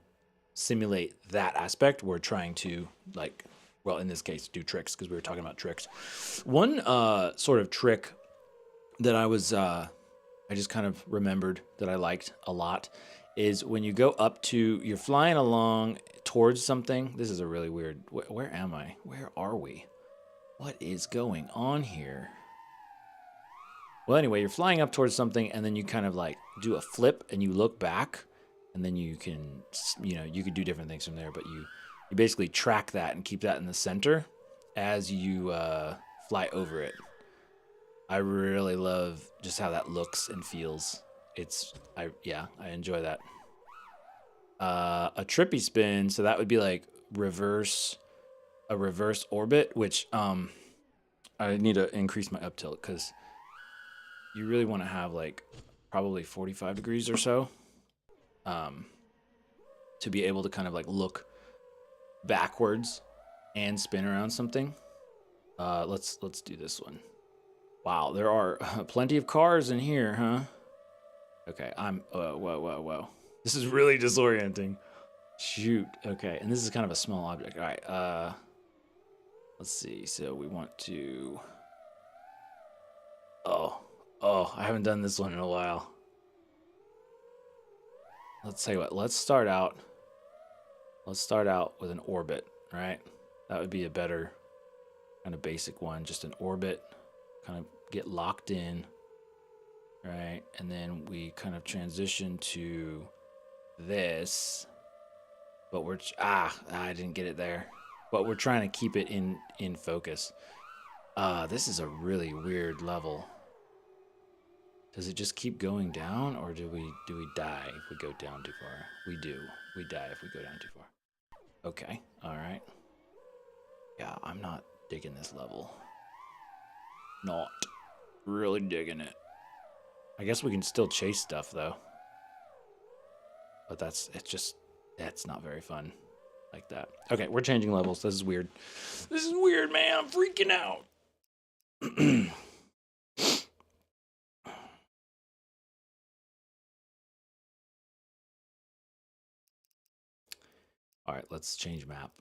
simulate that aspect. We're trying to, like, well, in this case, do tricks because we were talking about tricks. One sort of trick that I just kind of remembered that I liked a lot is when you go up to, you're flying along towards something. This is a really weird, where am I? Where are we? What is going on here? Well, anyway, you're flying up towards something and then you kind of like do a flip and you look back and then you can, you know, you could do different things from there, but you basically track that and keep that in the center as you fly over it. I really love just how that looks and feels. I enjoy that. A trippy spin, so that would be like a reverse orbit, which I need to increase my up tilt because you really want to have like probably 45 degrees or so to be able to kind of like look backwards and spin around something. Let's do this one. Wow, there are plenty of cars in here, huh? Okay, whoa. This is really disorienting. Shoot. Okay, and this is kind of a small object. All right. Let's see. So we want to. Oh, I haven't done this one in a while. Let's tell you what. Let's start out with an orbit, right? That would be a better kind of basic one. Just an orbit, kind of get locked in, right? And then we kind of transition to this, but I didn't get it there. But we're trying to keep it in focus. This is a really weird level. Does it just keep going down, or do we die if we go down too far? We do. We die if we go down too far. Okay. All right. Yeah, I'm not digging this level. Not really digging it. I guess we can still chase stuff though. But that's not very fun like that. Okay, we're changing levels. This is weird. This is weird, man. I'm freaking out. All right, let's change map.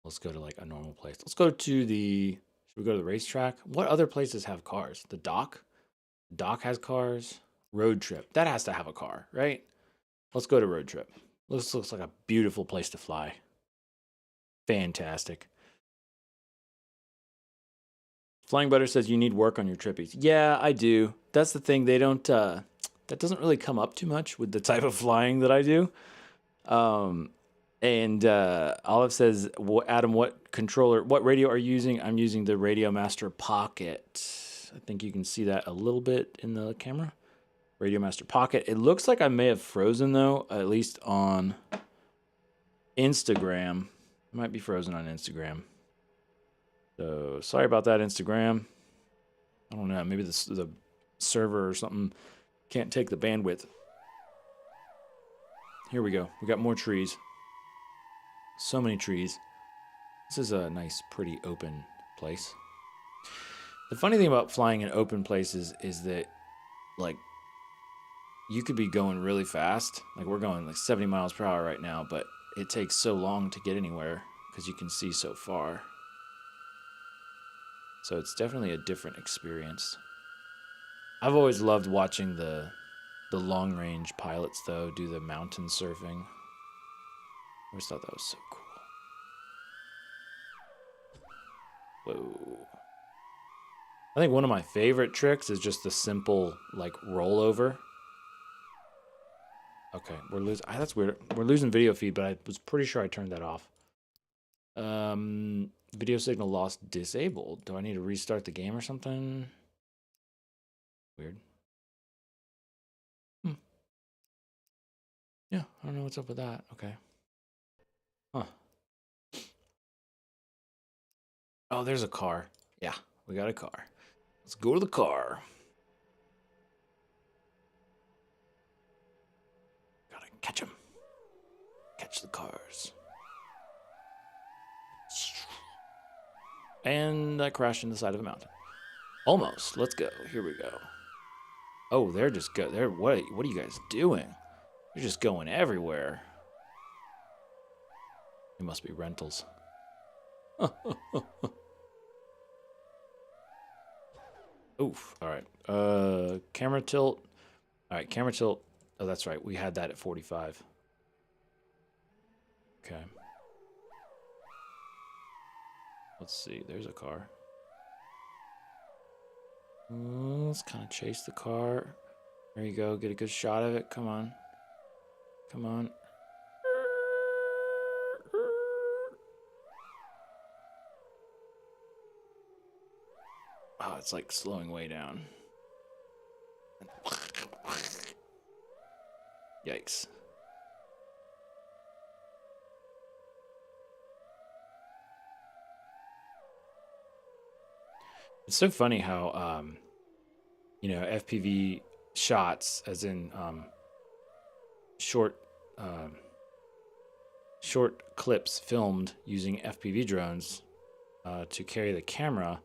Let's go to like a normal place. Let's go to the, should we go to the racetrack? What other places have cars? The dock? The dock has cars. Road trip. That has to have a car, right? Let's go to road trip. This looks like a beautiful place to fly. Fantastic. Flying Butter says you need work on your trippies. Yeah, I do. That's the thing. They don't, that doesn't really come up too much with the type of flying that I do. And Olive says, Adam, what radio are you using? I'm using the Radio Master Pocket. I think you can see that a little bit in the camera. Radio Master Pocket. It looks like I may have frozen though, at least on Instagram. I might be frozen on Instagram. So sorry about that, Instagram. I don't know. Maybe the server or something can't take the bandwidth. Here we go. We got more trees. So many trees. This is a nice, pretty open place. The funny thing about flying in open places is that, like, you could be going really fast. Like, we're going like 70 miles per hour right now, but it takes so long to get anywhere because you can see so far. So it's definitely a different experience. I've always loved watching the long-range pilots, though, do the mountain surfing. I always thought that was so cool. Whoa. I think one of my favorite tricks is just the simple, like, rollover. Okay, we're losing... that's weird. We're losing video feed, but I was pretty sure I turned that off. Video signal lost disabled. Do I need to restart the game or something? Weird. Yeah, I don't know what's up with that. Okay. Huh. Oh, there's a car. Yeah, we got a car. Let's go to the car. Gotta catch him. Catch the cars. And I crashed into the side of a mountain. Almost. Let's go. Here we go. Oh, they're just go. They're what are you guys doing? They're just going everywhere. It must be rentals. Oof. All right. Camera tilt. All right, camera tilt. Oh, that's right. We had that at 45. Okay. Let's see. There's a car. Let's kind of chase the car. There you go. Get a good shot of it. Come on. Come on. Oh, it's like slowing way down. Yikes. It's so funny how, FPV shots, as in short short clips filmed using FPV drones to carry the camera.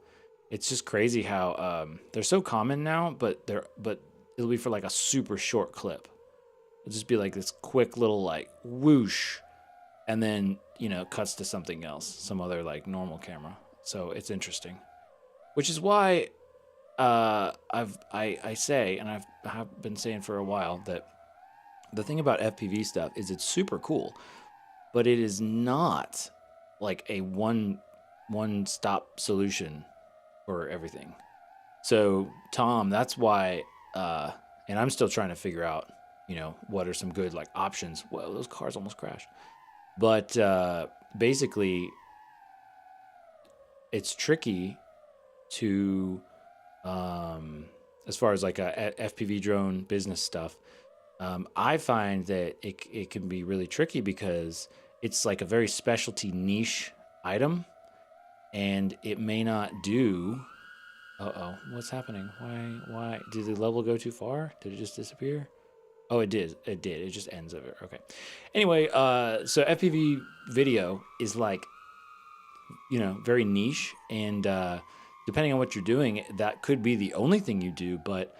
It's just crazy how they're so common now, but it'll be for like a super short clip. It'll just be like this quick little like whoosh, and then cuts to something else, some other like normal camera. So it's interesting, which is why I say, and have been saying for a while, that the thing about FPV stuff is it's super cool, but it is not like a one stop solution for everything. So Tom, that's why, and I'm still trying to figure out, what are some good like options. Well, those cars almost crashed, but basically, it's tricky to, as far as like a FPV drone business stuff. I find that it can be really tricky because it's like a very specialty niche item, and it may not do. What's happening? Why did the level go too far? Did it just disappear? Oh, it did. It did. It just ends of it. Okay. Anyway, so FPV video is like, very niche, and depending on what you're doing, that could be the only thing you do, but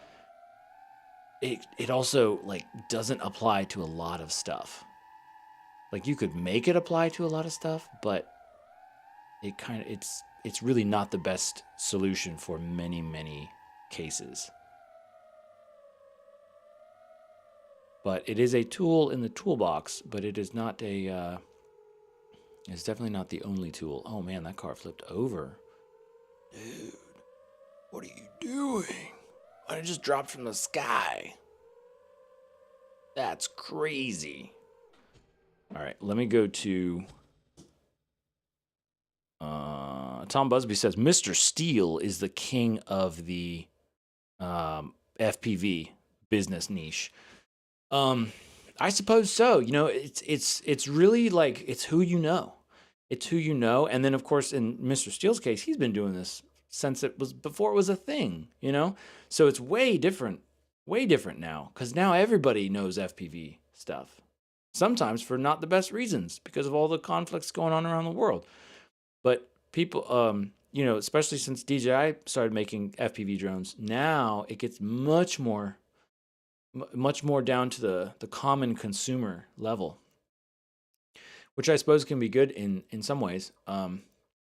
it also like doesn't apply to a lot of stuff. Like you could make it apply to a lot of stuff, but it's really not the best solution for many cases. But it is a tool in the toolbox, but it is not it's definitely not the only tool. Oh man, that car flipped over. Dude, what are you doing? I just dropped from the sky. That's crazy. All right, let me go to Tom Busby says Mr. Steele is the king of the FPV business niche. I suppose so. It's really like it's who you know. It's who you know, and then of course in Mr. Steele's case, he's been doing this since it was before it was a thing. So it's way different now, because now everybody knows FPV stuff. Sometimes for not the best reasons, because of all the conflicts going on around the world. But people, especially since DJI started making FPV drones, now it gets much more down to the common consumer level, which I suppose can be good in some ways.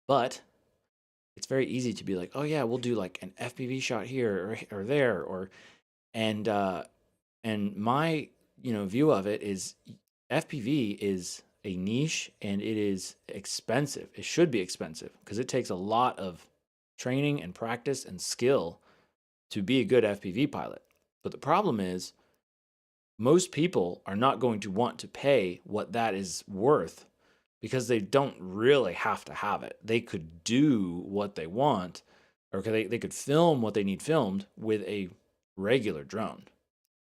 But it's very easy to be like, oh yeah, we'll do like an FPV shot here or there, and my view of it is FPV is a niche, and it is expensive. It should be expensive because it takes a lot of training and practice and skill to be a good FPV pilot. But the problem is, most people are not going to want to pay what that is worth because they don't really have to have it. They could do what they want, or they could film what they need filmed with a regular drone.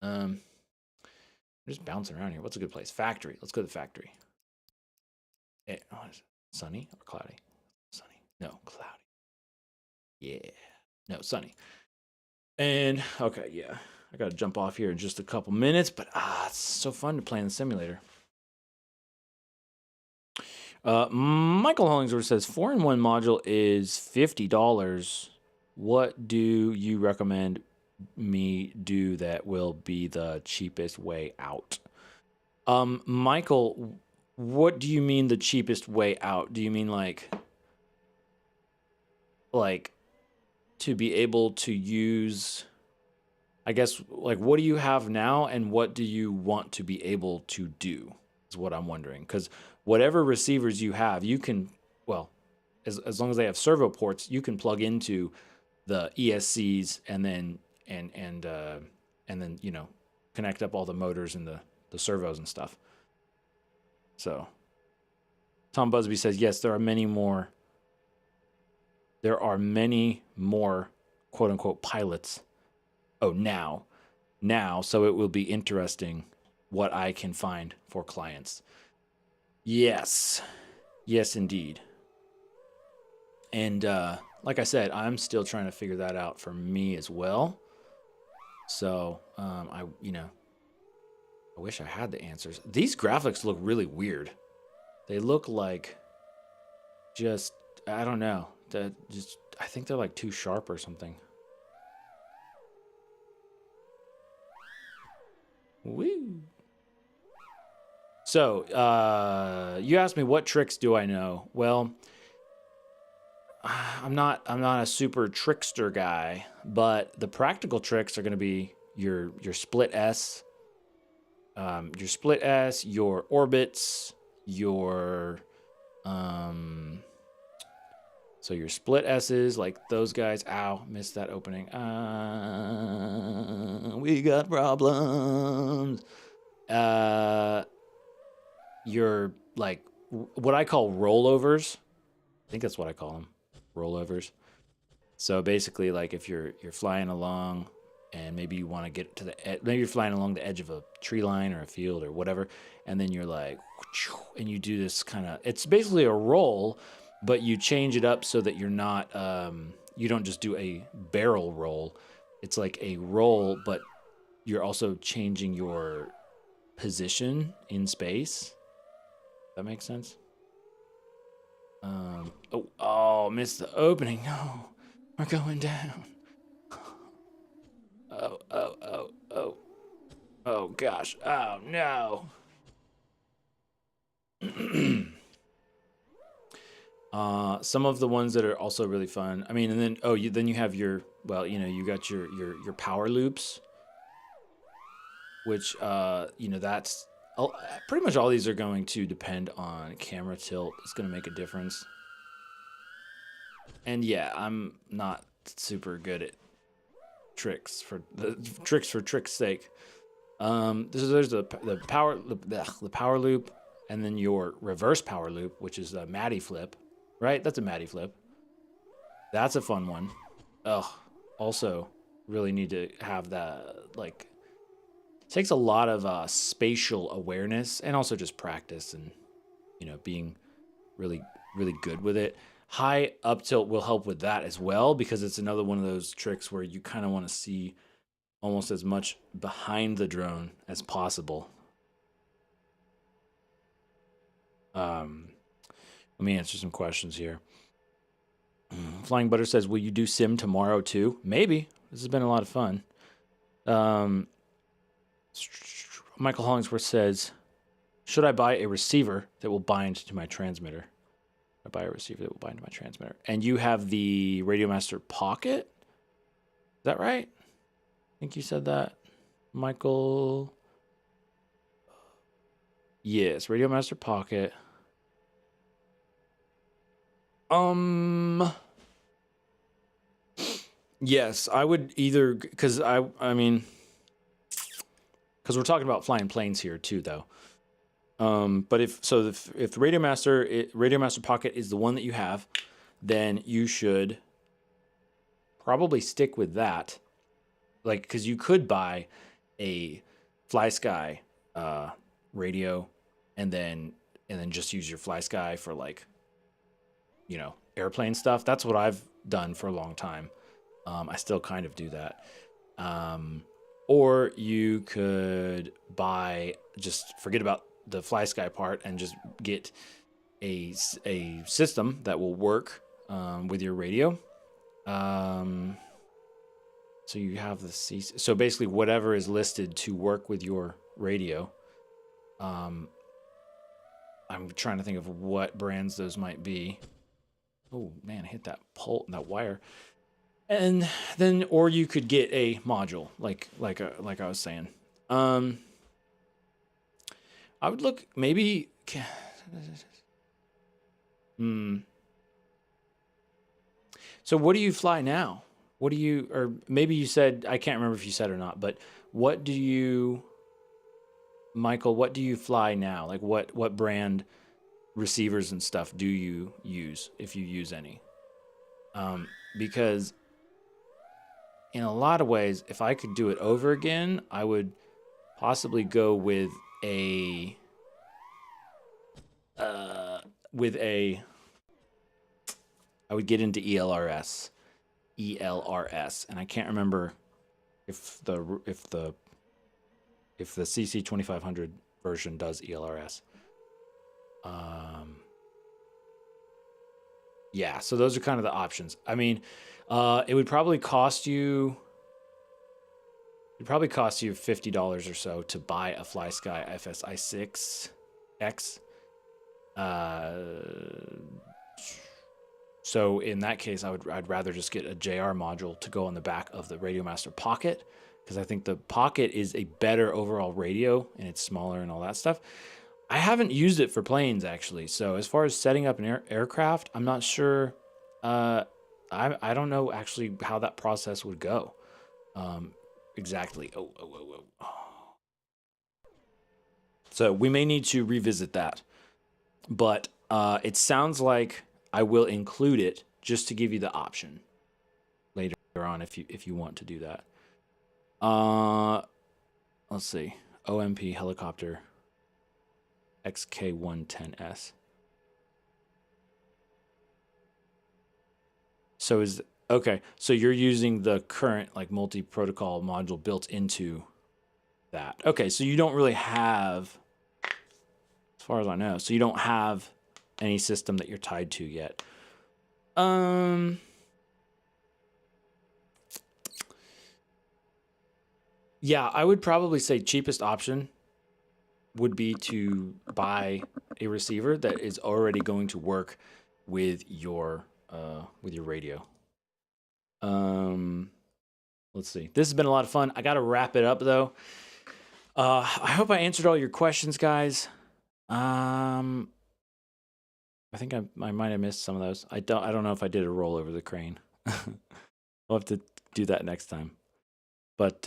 I'm just bouncing around here. What's a good place? Factory. Let's go to the factory. Is it sunny or cloudy? Sunny. No, cloudy. Yeah. No, sunny. And okay, yeah. I got to jump off here in just a couple minutes, but it's so fun to play in the simulator. Michael Hollingsworth says 4-in-1 module is $50. What do you recommend me do that will be the cheapest way out? Michael, what do you mean the cheapest way out? Do you mean like to be able to use, I guess, like what do you have now and what do you want to be able to do is what I'm wondering. Because whatever receivers you have, you can, well, as long as they have servo ports, you can plug into the ESCs and then connect up all the motors and the servos and stuff. So Tom Busby says, yes, there are many more quote unquote pilots. Oh, now. So it will be interesting what I can find for clients. Yes, indeed. And like I said, I'm still trying to figure that out for me as well. So, I wish I had the answers. These graphics look really weird. They look like just, I don't know. I think they're like too sharp or something. Woo. So, you asked me what tricks do I know? Well, I'm not a super trickster guy, but the practical tricks are going to be your split S, your orbits, your so your split S's, like those guys. Ow, missed that opening. We got problems. Your like what I call rollovers. I think that's what I call them, rollovers. So basically, like if you're flying along, and maybe you want to get to maybe you're flying along the edge of a tree line or a field or whatever, and then you're like, and you do this kind of. It's basically a roll, but you change it up so that you're not. You don't just do a barrel roll. It's like a roll, but you're also changing your position in space. That makes sense. Missed the opening. No, we're going down. Oh gosh. Oh no. Some of the ones that are also really fun. I mean, and then then you have your you got your power loops, which that's pretty much all these are going to depend on camera tilt. It's going to make a difference. And yeah, I'm not super good at tricks for tricks' sake. There's the power loop, and then your reverse power loop, which is a Matty flip, right? That's a Matty flip. That's a fun one. Also really need to have that. Like, it takes a lot of spatial awareness and also just practice and being really good with it. High up tilt will help with that as well, because it's another one of those tricks where you kind of want to see almost as much behind the drone as possible. Let me answer some questions here. Flying Butter says, will you do sim tomorrow too? Maybe. This has been a lot of fun. Michael Hollingsworth says, should I buy a receiver that will bind to my transmitter? I buy a receiver that will bind to my transmitter. And you have the Radiomaster Pocket? Is that right? I think you said that, Michael. Yes, Radiomaster Pocket. Yes, I would either, because we're talking about flying planes here too, though. But if the Radiomaster Pocket is the one that you have, then you should probably stick with that. Like, because you could buy a FlySky radio, and then just use your FlySky for like, airplane stuff. That's what I've done for a long time. I still kind of do that. Or you could just forget about the FlySky part and just get a system that will work with your radio. So you have the so basically whatever is listed to work with your radio. I'm trying to think of what brands those might be. Oh man, I hit that wire. And then, or you could get a module, like I was saying. I would look maybe. So what do you fly now? What do you, or maybe you said, I can't remember if you said or not, but Michael, what do you fly now? Like what brand receivers and stuff do you use, if you use any? Because in a lot of ways, if I could do it over again, I would possibly go with I would get into ELRS, and I can't remember if the CC 2500 version does ELRS. Yeah, so those are kind of the options. I mean, it would probably cost you. It'd probably cost you $50 or so to buy a FlySky FSI6X. So in that case, I'd rather just get a JR module to go on the back of the Radiomaster Pocket, because I think the Pocket is a better overall radio and it's smaller and all that stuff. I haven't used it for planes actually, so as far as setting up an aircraft, I'm not sure. I don't know actually how that process would go exactly. So we may need to revisit that, but it sounds like I will include it just to give you the option later on if you want to do that. Let's see. OMP helicopter XK110S. So okay, so you're using the current like multi-protocol module built into that. Okay, so you don't really have, as far as I know, so you don't have any system that you're tied to yet. Yeah, I would probably say cheapest option would be to buy a receiver that is already going to work with your radio. Let's see. This has been a lot of fun. I got to wrap it up though. I hope I answered all your questions, guys. I think I might have missed some of those. I don't know if I did a roll over the crane. I'll have to do that next time. But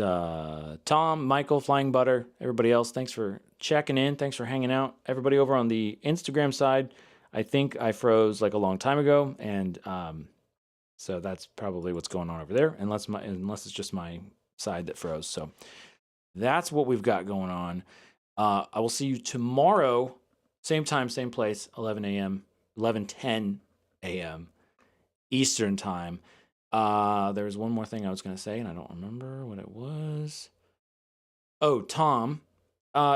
Tom, Michael, Flying Butter, everybody else, thanks for checking in. Thanks for hanging out. Everybody over on the Instagram side, I think I froze like a long time ago, and so that's probably what's going on over there, unless it's just my side that froze. So that's what we've got going on. I will see you tomorrow, same time, same place, 11:10 a.m. Eastern time. There's one more thing I was going to say, and I don't remember what it was. Oh, Tom.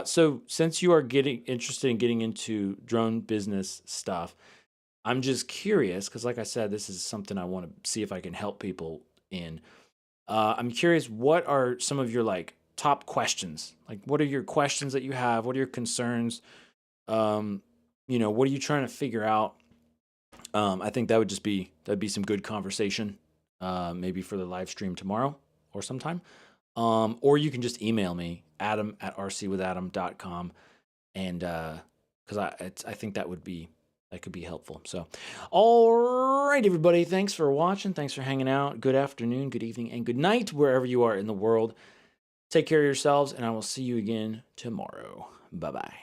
So since you are interested in getting into drone business stuff, I'm just curious, because like I said, this is something I want to see if I can help people in. I'm curious, what are some of your like top questions? Like, what are your questions that you have? What are your concerns? What are you trying to figure out? I think that'd be some good conversation. Maybe for the live stream tomorrow or sometime. Or you can just email me, adam@rcwithadam.com. And because I think that could be helpful. So, all right, everybody. Thanks for watching. Thanks for hanging out. Good afternoon, good evening, and good night, wherever you are in the world. Take care of yourselves, and I will see you again tomorrow. Bye-bye.